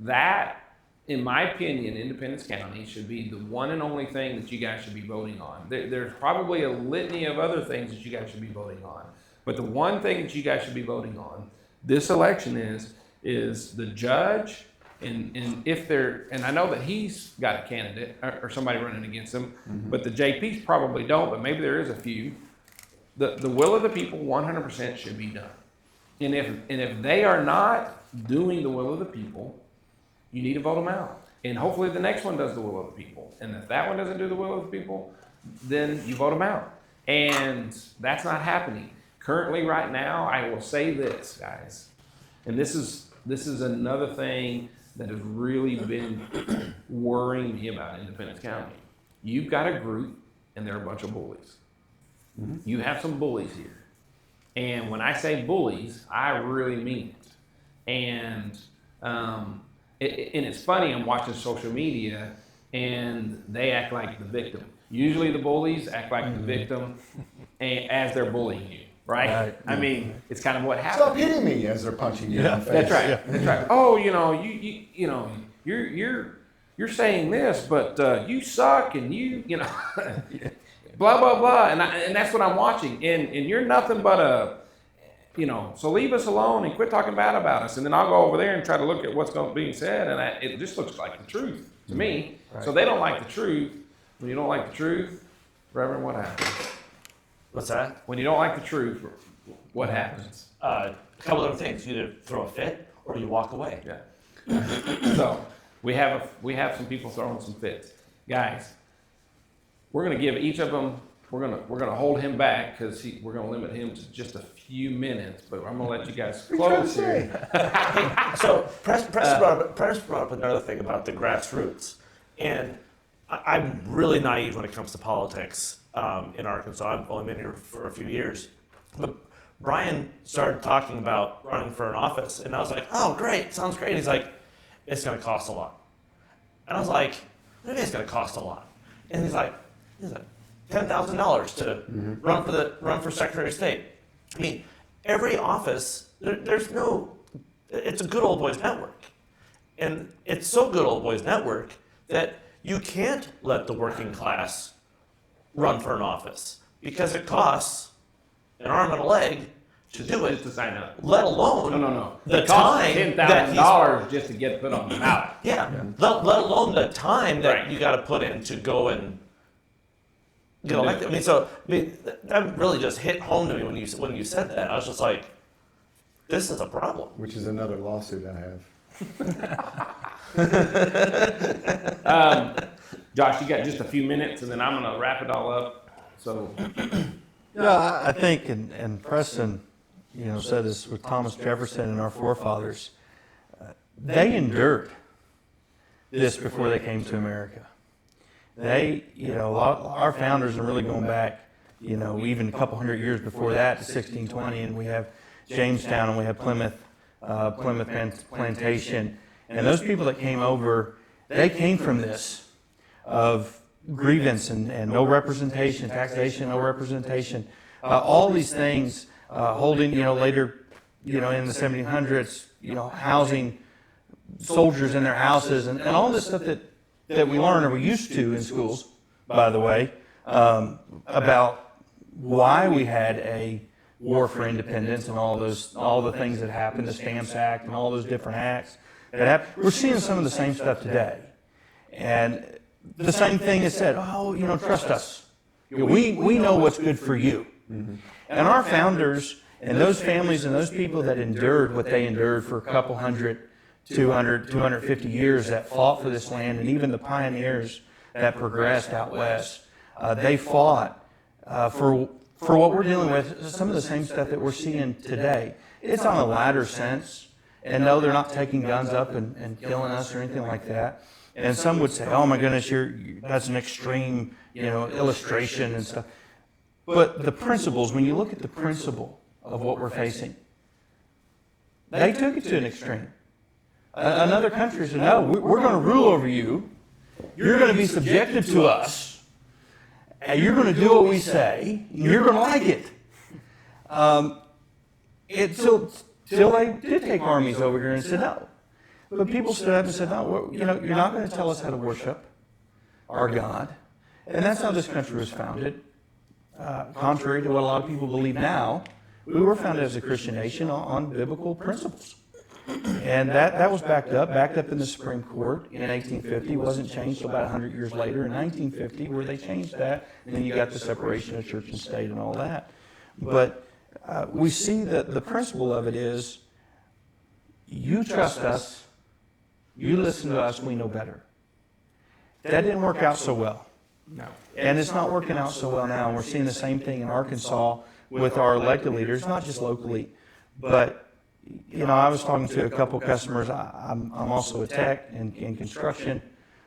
That, in my opinion, Independence County should be the one and only thing that you guys should be voting on. There's probably a litany of other things that you guys should be voting on, but the one thing that you guys should be voting on this election is the judge, and if they're, and I know that he's got a candidate or somebody running against him, but the JPs probably don't, but maybe there is a few. The will of the people 100% should be done. And if they are not doing the will of the people, you need to vote them out. And hopefully the next one does the will of the people. And if that one doesn't do the will of the people, then you vote them out. And that's not happening. Currently, right now, I will say this, guys, and this is another thing that has really been worrying me about Independence County. You've got a group, and they're a bunch of bullies. You have some bullies here. And when I say bullies, I really mean it. And it's funny, I'm watching social media, and they act like the victim. Usually the bullies act like the victim as they're bullying you, right? I mean, it's kind of what happens. Stop hitting me as they're punching you in the face. That's right. That's right. Oh, you know, you're saying this, but you suck, and you know, blah blah blah, and that's what I'm watching, and you're nothing but a, you know. So leave us alone and quit talking bad about us, and then I'll go over there and try to look at what's being said, and it just looks like the truth to me. Right. So they don't like the truth. When you don't like the truth, Reverend, what happens? What's that? When you don't like the truth, what happens? A couple other things. You either throw a fit or you walk away. Yeah. So we have some people throwing some fits, guys. We're going to give each of them. We're going to hold him back because we're going to limit him to just a few minutes. But I'm going to let you guys close here. So Press brought up another thing about the grassroots, and I'm really naive when it comes to politics in Arkansas. I've only been here for a few years, but Brian started talking about running for an office, and I was like, "Oh, great, sounds great." He's like, "It's going to cost a lot," and I was like, "What do you mean it's going to cost a lot?" And he's like $10,000 to run for Secretary of State. I mean, every office, there's no. It's a good old boys network, and it's so good old boys network that you can't let the working class run for an office because it costs an arm and a leg to do it. Just to sign up. Let alone No. the It costs time that $10,000 just to get put on the ballot. yeah. Let alone the time that you got to put in to go and get elected. That really just hit home to me when you said that. I was just like, this is a problem. Which is another lawsuit I have. Josh, you got just a few minutes, and then I'm going to wrap it all up. So, Yeah, I think, and Preston, said this with Thomas Jefferson and our forefathers. They endured this before they came to America. They, our founders are really going back, even a couple hundred years before that to 1620, and we have Jamestown and we have Plymouth Plantation, and those people that came over, they came from this of grievance and no representation, taxation, no representation, all these things, holding, later, in the 1700s, housing soldiers in their houses and all this stuff that we learn or we used to in schools, by the way, about why we had a war for independence and all the things that happened, the Stamps Act and all those different acts that happened. We're seeing some of the same stuff today. And the same thing is said, oh, trust us. We know what's good for you. And our founders and those families and those people that endured what they endured for a couple hundred, 200, 250 years that fought for this land, and even the pioneers that progressed out west, they fought for what we're dealing with, some of the same stuff that we're seeing today. It's on a lighter sense, and no, they're not taking guns up and killing us or anything like that. And some would say, oh my goodness, that's an extreme, illustration and stuff. But the principles, when you look at the principle of what we're facing, they took it to an extreme. Another country said, no, we're going to rule over you. You're going to be subjected to us. And you're going to do what we say. And you're going to like it. Till they did take armies over here and said no. But people stood up and said, no, you're not going to tell us how to worship our God. And that's how this country was founded. Contrary to what a lot of people believe now, we were founded as a Christian nation on biblical principles. And that was backed up in the Supreme Court in 1850. It wasn't changed until about 100 years later in 1950, where they changed that. And then you got the separation of church and state and all that. But we see that the principle of it is, you trust us, you listen to us, we know better. That didn't work out so well. No. And it's not working out so well now. And we're seeing the same thing in Arkansas with our elected leaders, not just locally, but I was talking to a couple customers. I'm also a tech in construction.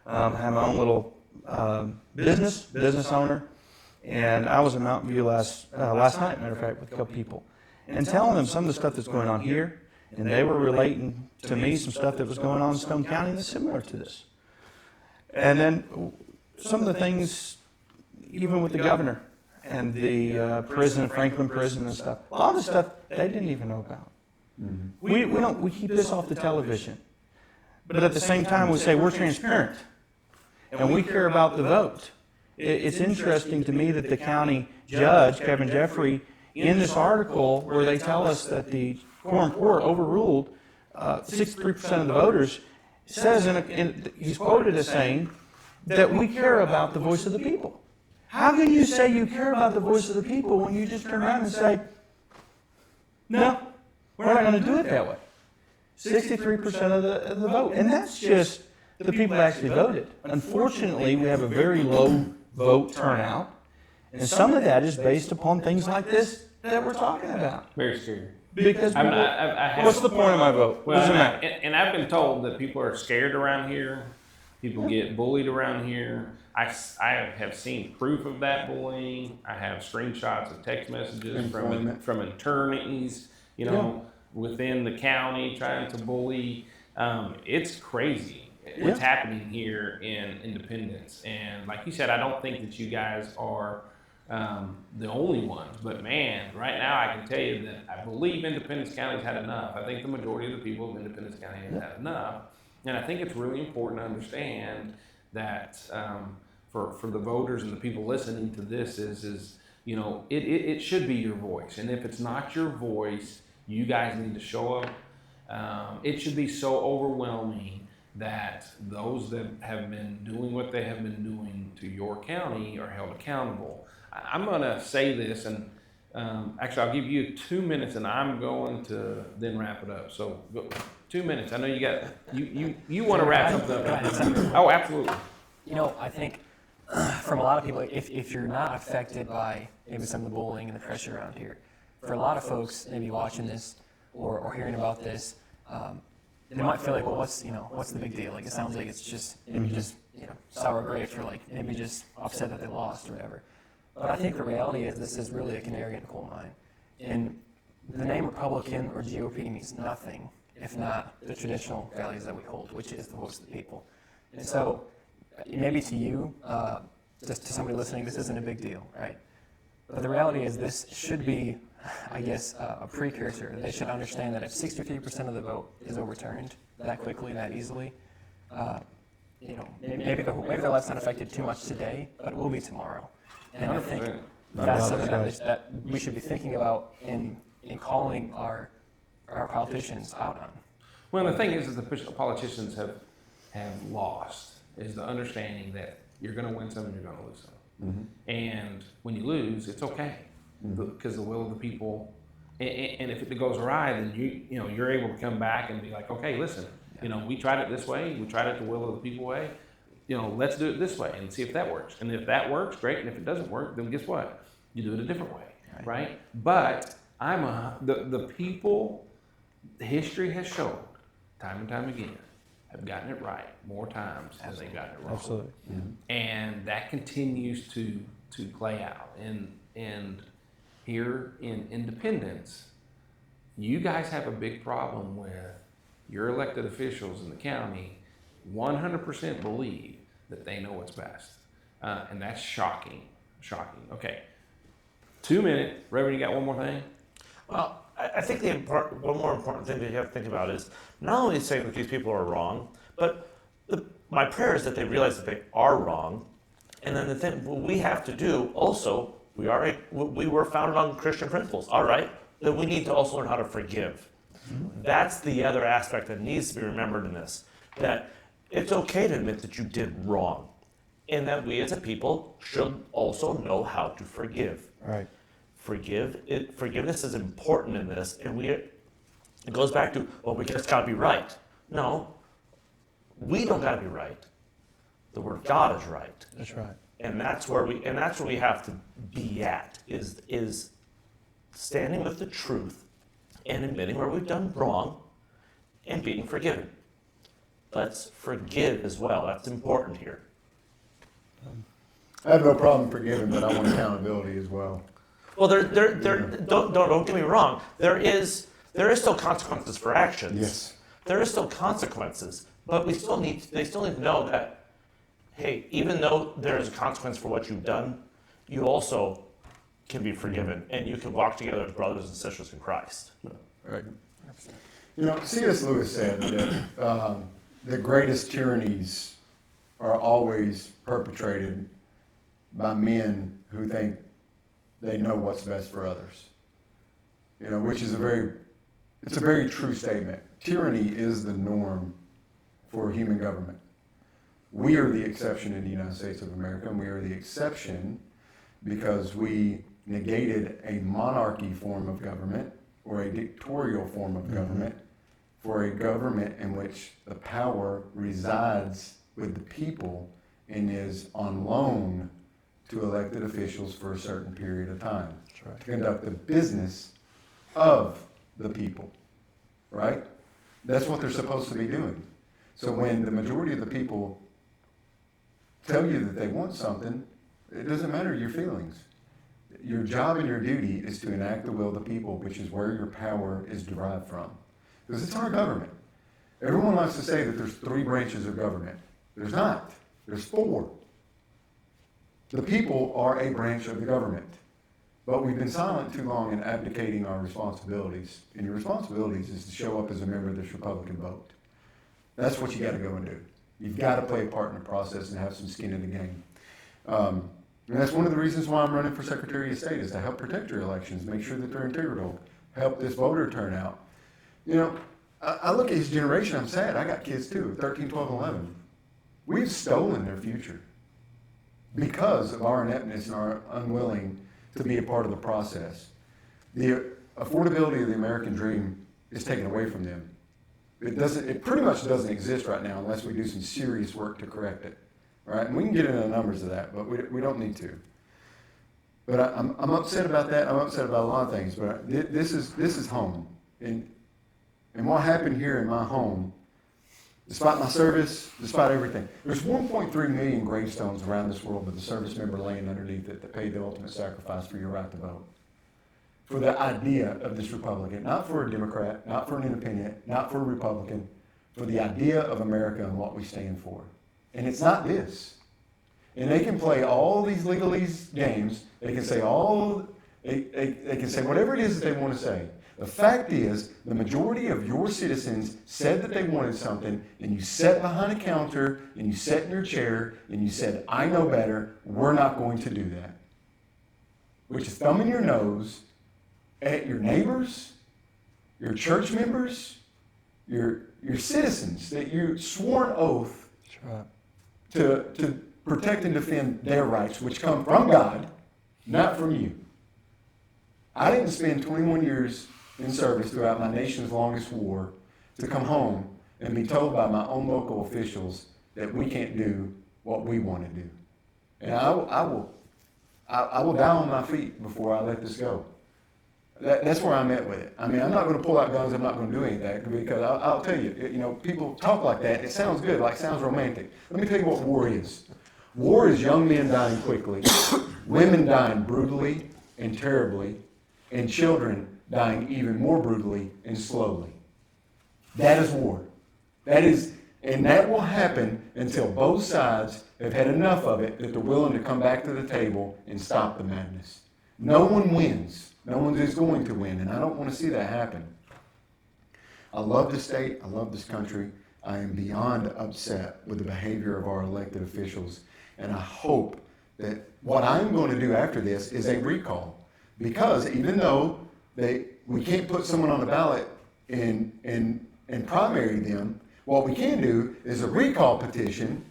I have my own little business owner. And I was in Mountain View last night, matter of fact, with a couple people, and telling them some of the stuff that's going on here. And they were relating to me some stuff that was going on in Stone County that's similar to this. And then some of the things, even with the governor and the prison, Franklin Prison and stuff, a lot of the stuff they didn't even know about. Mm-hmm. We keep this off the television. But at the same time, we say we're transparent and we care about the vote. It's interesting to me that the county judge, Kevin Jeffrey, in this article where they tell us that the quorum court overruled 63% of the voters, says, he's quoted as saying, that we care about the voice of the people. How can you say you care about the voice of the people when you just turn around and say, no, we're not going to do it that way? 63% of the vote. And that's just the people that actually voted. Unfortunately, we have a very low vote turnout. And some of that is based upon things like this that we're talking about. Very scary. Because people, what's the point of my vote? Well, Doesn't matter. And I've been told that people are scared around here. People get bullied around here. I have seen proof of that bullying. I have screenshots of text messages from attorneys, within the county trying to bully. It's crazy what's happening here in Independence. And like you said, I don't think that you guys are the only ones. But man, right now I can tell you that I believe Independence County's had enough. I think the majority of the people of Independence County have had enough. And I think it's really important to understand that for the voters and the people listening to this it should be your voice. And if it's not your voice, you guys need to show up. It should be so overwhelming that those that have been doing what they have been doing to your county are held accountable. I'm going to say this, and actually I'll give you 2 minutes, and I'm going to then wrap it up. So 2 minutes. I know you want to wrap something up. Oh, absolutely. I think from a lot of people, if you're not affected by maybe some of the bullying and the pressure around here, for a lot of folks maybe watching this or hearing about this, they might feel like, well, what's the big deal? Like, it sounds like it's just maybe just sour grapes, or like maybe just upset that they lost or whatever. But I think the reality is this is really a canary in the coal mine. And the name Republican or GOP means nothing if not the traditional values that we hold, which is the voice of the people. And so maybe to you, just to somebody listening, this isn't a big deal, right? But the reality is this should be, I guess, a precursor. They should understand that if 63% of the vote is overturned that quickly, that easily, maybe their life's not affected too much today, but it will be tomorrow. And I think 100%. that's something that we should be thinking about in calling our politicians out on. Well, the thing is the politicians have lost is the understanding that you're going to win some and you're going to lose some. And when you lose, it's okay because the will of the people. And if it goes awry, then you're able to come back and be like, okay, listen, we tried it this way, we tried it the will of the people way. Let's do it this way and see if that works. And if that works, great. And if it doesn't work, then guess what? You do it a different way, right? But the people. History has shown, time and time again, have gotten it right more times than they've gotten it wrong. Absolutely. And that continues to play out. And here in Independence, you guys have a big problem with your elected officials in the county 100% believe that they know what's best. And that's shocking. Okay. 2 minutes. Reverend, you got one more thing? Well, I think one more important thing that you have to think about is not only saying that these people are wrong, but my prayer is that they realize that they are wrong. And then the thing what we have to do also, we were founded on Christian principles, all right? Then we need to also learn how to forgive. That's the other aspect that needs to be remembered in this, that it's okay to admit that you did wrong, and that we as a people should also know how to forgive. Right. Forgiveness is important in this, and it goes back to, well, we just got to be right. No, we don't got to be right. The Word of God is right, That's right. and that's where we have to be at is standing with the truth and admitting where we've done wrong and being forgiven. Let's forgive as well. That's important here. I have no problem forgiving, but I want accountability as well. Well, don't get me wrong. There is still consequences for actions. Yes. There is still consequences, but they still need to know that, hey, even though there is a consequence for what you've done, you also can be forgiven, and you can walk together as brothers and sisters in Christ. Right. C.S. Lewis said that the greatest tyrannies are always perpetrated by men who think they know what's best for others. Which is a very true statement. Tyranny is the norm for human government. We are the exception in the United States of America, and we are the exception because we negated a monarchy form of government or a dictatorial form of government for a government in which the power resides with the people and is on loan to elected officials for a certain period of time to conduct the business of the people, right? That's what they're supposed to be doing. So when the majority of the people tell you that they want something, it doesn't matter your feelings. Your job and your duty is to enact the will of the people, which is where your power is derived from. Because it's our government. Everyone likes to say that there's 3 branches of government. There's not. There's 4. The people are a branch of the government. But we've been silent too long in abdicating our responsibilities. And your responsibilities is to show up as a member of this Republican vote. That's what you got to go and do. You've got to play a part in the process and have some skin in the game. And that's one of the reasons why I'm running for Secretary of State, is to help protect your elections, make sure that they're integral, help this voter turnout. I look at his generation, I'm sad. I got kids too, 13, 12, 11. We've stolen their future because of our ineptness and our unwilling to be a part of the process. The affordability of the American dream is taken away from them. It pretty much doesn't exist right now unless we do some serious work to correct it. Right? And we can get into the numbers of that, but we don't need to. But I'm upset about that. I'm upset about a lot of things. But this is home, and what happened here in my home, despite my service, despite everything, there's 1.3 million gravestones around this world with a service member laying underneath it that paid the ultimate sacrifice for your right to vote, for the idea of this Republican, not for a Democrat, not for an independent, not for a Republican, for the idea of America and what we stand for. And it's not this. And they can play all these legalese games. They can say they can say whatever it is that they want to say. The fact is, the majority of your citizens said that they wanted something, and you sat behind a counter, and you sat in your chair, and you said, I know better, we're not going to do that. which is thumbing your nose at your neighbors, your church members, your citizens, that you swore an oath to protect and defend their rights, which come from God, not from you. I didn't spend 21 years in service throughout my nation's longest war to come home and be told by my own local officials that we can't do what we want to do. And I will die on my feet before I let this go. That's where I'm at with it. I mean, I'm not going to pull out guns. I'm not going to do anything because I'll tell you, people talk like that. It sounds good, like sounds romantic. Let me tell you what war is. War is young men dying quickly, women dying brutally and terribly, and children dying even more brutally and slowly. That is war. And that will happen until both sides have had enough of it that they're willing to come back to the table and stop the madness. No one wins. No one is going to win, and I don't want to see that happen. I love this state. I love this country. I am beyond upset with the behavior of our elected officials, and I hope that what I'm going to do after this is a recall, because even though we can't put someone on the ballot and primary them, what we can do is a recall petition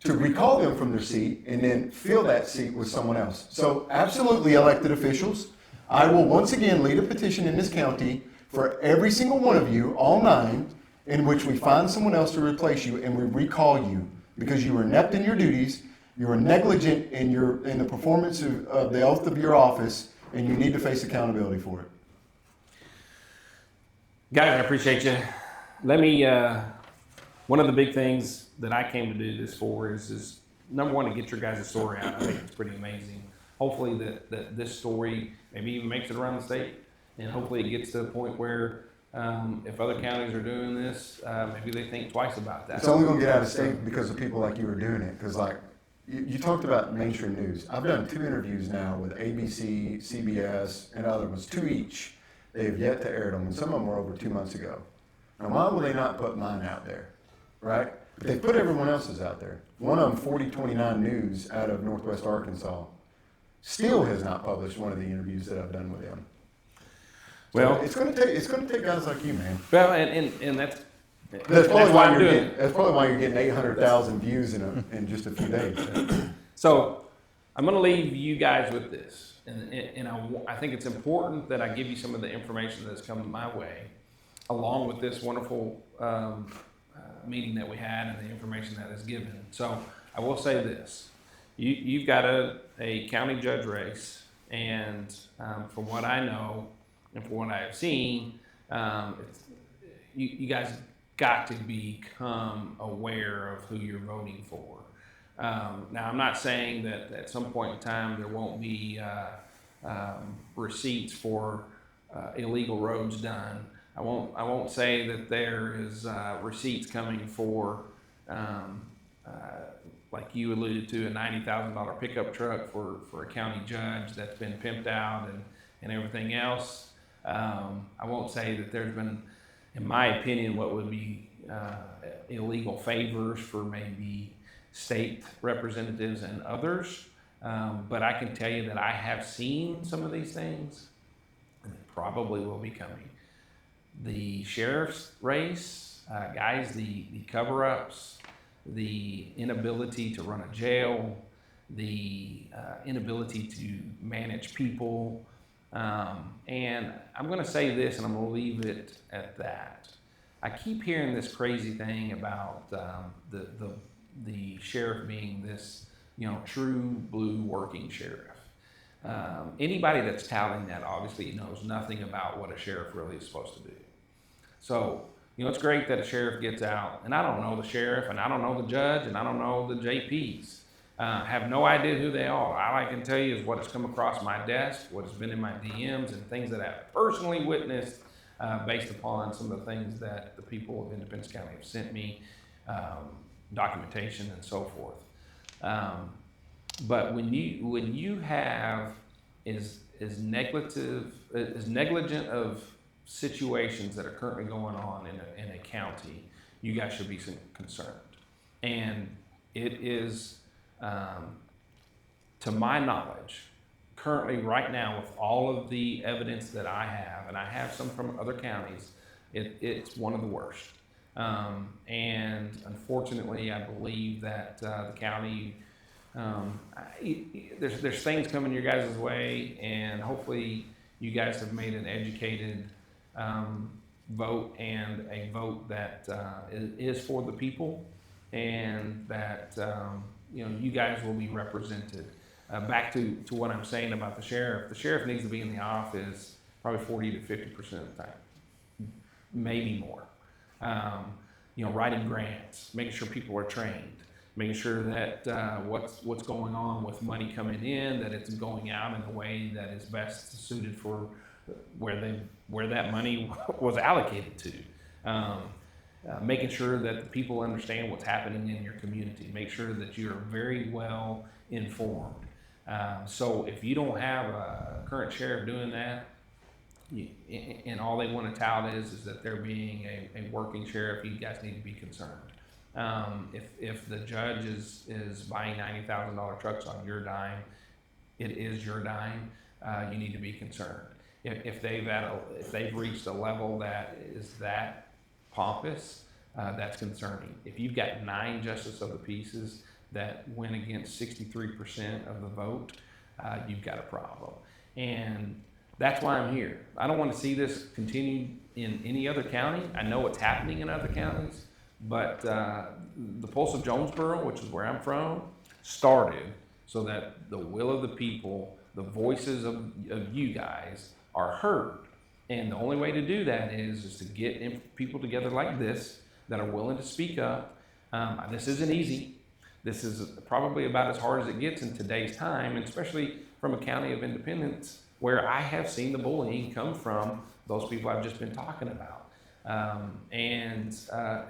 to recall them from their seat and then fill that seat with someone else. So absolutely, elected officials, I will once again lead a petition in this county for every single one of you, all 9, in which we find someone else to replace you and we recall you because you were inept in your duties, you were negligent in the performance of the oath of your office, and you need to face accountability for it. Guys, I appreciate you. Let me, one of the big things that I came to do this for is number one, to get your guys' story out. I think it's pretty amazing. Hopefully that this story maybe even makes it around the state, and hopefully it gets to the point where if other counties are doing this, maybe they think twice about that. It's only going to get out of state because of people like you are doing it. Because like you talked about mainstream news. I've done 2 interviews now with ABC, CBS, and other ones, 2 each. They have yet to air them, and some of them were over 2 months ago. Now, why will they not put mine out there, right? But they put everyone else's out there. One of them, 4029 News out of Northwest Arkansas, still has not published one of the interviews that I've done with them. Well, so it's going to take guys like you, man. Well, and that's probably why I'm doing it. That's probably why you're getting 800,000 views in just a few days. So I'm going to leave you guys with this, and I think it's important that I give you some of the information that's come my way, along with this wonderful meeting that we had and the information that is given. So I will say this. You've got a county judge race, and from what I know and from what I have seen, you guys got to become aware of who you're voting for. Now, I'm not saying that at some point in time there won't be receipts for illegal roads done. I won't say that there is receipts coming for like you alluded to, a $90,000 pickup truck for a county judge that's been pimped out and everything else. I won't say that there's been, in my opinion, what would be illegal favors for maybe state representatives and others. But I can tell you that I have seen some of these things, and it probably will be coming. The sheriff's race, guys, the cover-ups, the inability to run a jail, the inability to manage people. And I'm going to say this, and I'm going to leave it at that. I keep hearing this crazy thing about the sheriff being this, true blue working sheriff. Anybody that's touting that obviously knows nothing about what a sheriff really is supposed to do. So, it's great that a sheriff gets out, and I don't know the sheriff, and I don't know the judge, and I don't know the JPs. Have no idea who they are. All I can tell you is what has come across my desk, what has been in my DMs, and things that I've personally witnessed based upon some of the things that the people of Independence County have sent me, documentation and so forth. But when you have is negligent of situations that are currently going on in a county, you guys should be concerned. And it is, to my knowledge, currently, right now, with all of the evidence that I have, and I have some from other counties, it's one of the worst. And unfortunately, I believe that the county, there's things coming your guys' way, and hopefully you guys have made an educated vote, and a vote that is for the people, and that you guys will be represented. Back to what I'm saying about the sheriff needs to be in the office probably 40 to 50% of the time, maybe more. Writing grants, making sure people are trained, making sure that what's going on with money coming in, that it's going out in a way that is best suited for where that money was allocated to. Making sure that the people understand what's happening in your community. Make sure that you're very well informed. So if you don't have a current sheriff doing that, and all they want to tout is that there being a working sheriff, you guys need to be concerned. If the judge is buying $90,000 trucks on your dime, it is your dime. You need to be concerned. If they've reached a level that is that pompous, that's concerning. If you've got 9 justice of the peaces that went against 63% of the vote, you've got a problem. And that's why I'm here. I don't want to see this continue in any other county. I know it's happening in other counties, but the Pulse of Jonesboro, which is where I'm from, started so that the will of the people, the voices of you guys are heard. And the only way to do that is to get people together like this that are willing to speak up. This isn't easy. This is probably about as hard as it gets in today's time, and especially from a county of independence where I have seen the bullying come from those people I've just been talking about.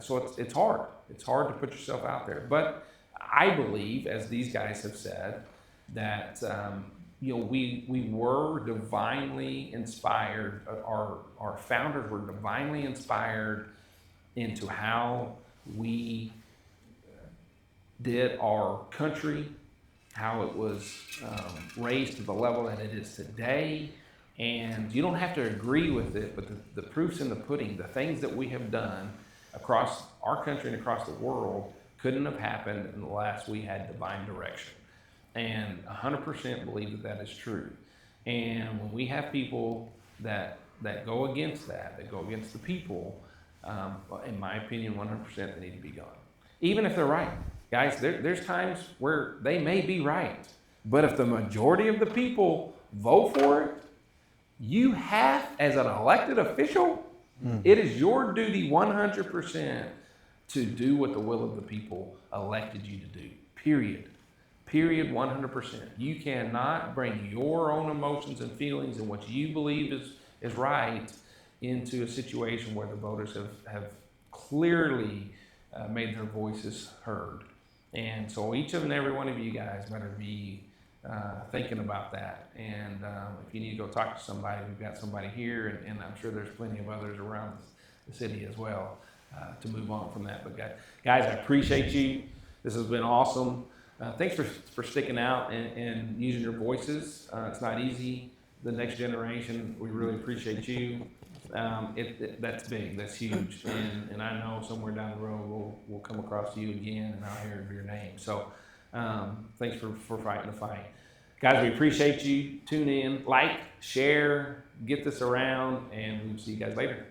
So it's hard. It's hard to put yourself out there. But I believe, as these guys have said, that we were divinely inspired. Our founders were divinely inspired into how we did our country, how it was raised to the level that it is today. And you don't have to agree with it, but the proof's in the pudding. The things that we have done across our country and across the world couldn't have happened unless we had divine direction. And 100% believe that is true. And when we have people that go against that go against the people, in my opinion, 100% they need to be gone. Even if they're right. Guys, there's times where they may be right, but if the majority of the people vote for it, you have, as an elected official, it is your duty 100% to do what the will of the people elected you to do, period. Period, 100%. You cannot bring your own emotions and feelings and what you believe is right into a situation where the voters have clearly made their voices heard. And so each and every one of you guys better be thinking about that. And if you need to go talk to somebody, we've got somebody here, and I'm sure there's plenty of others around the city as well to move on from that. But guys, I appreciate you. This has been awesome. Thanks for sticking out and using your voices. It's not easy. The next generation, we really appreciate you. That's big, that's huge, and I know somewhere down the road we'll come across you again, and I'll hear your name. So thanks for fighting the fight. Guys, we appreciate you. Tune in, like, share, get this around, and we'll see you guys later.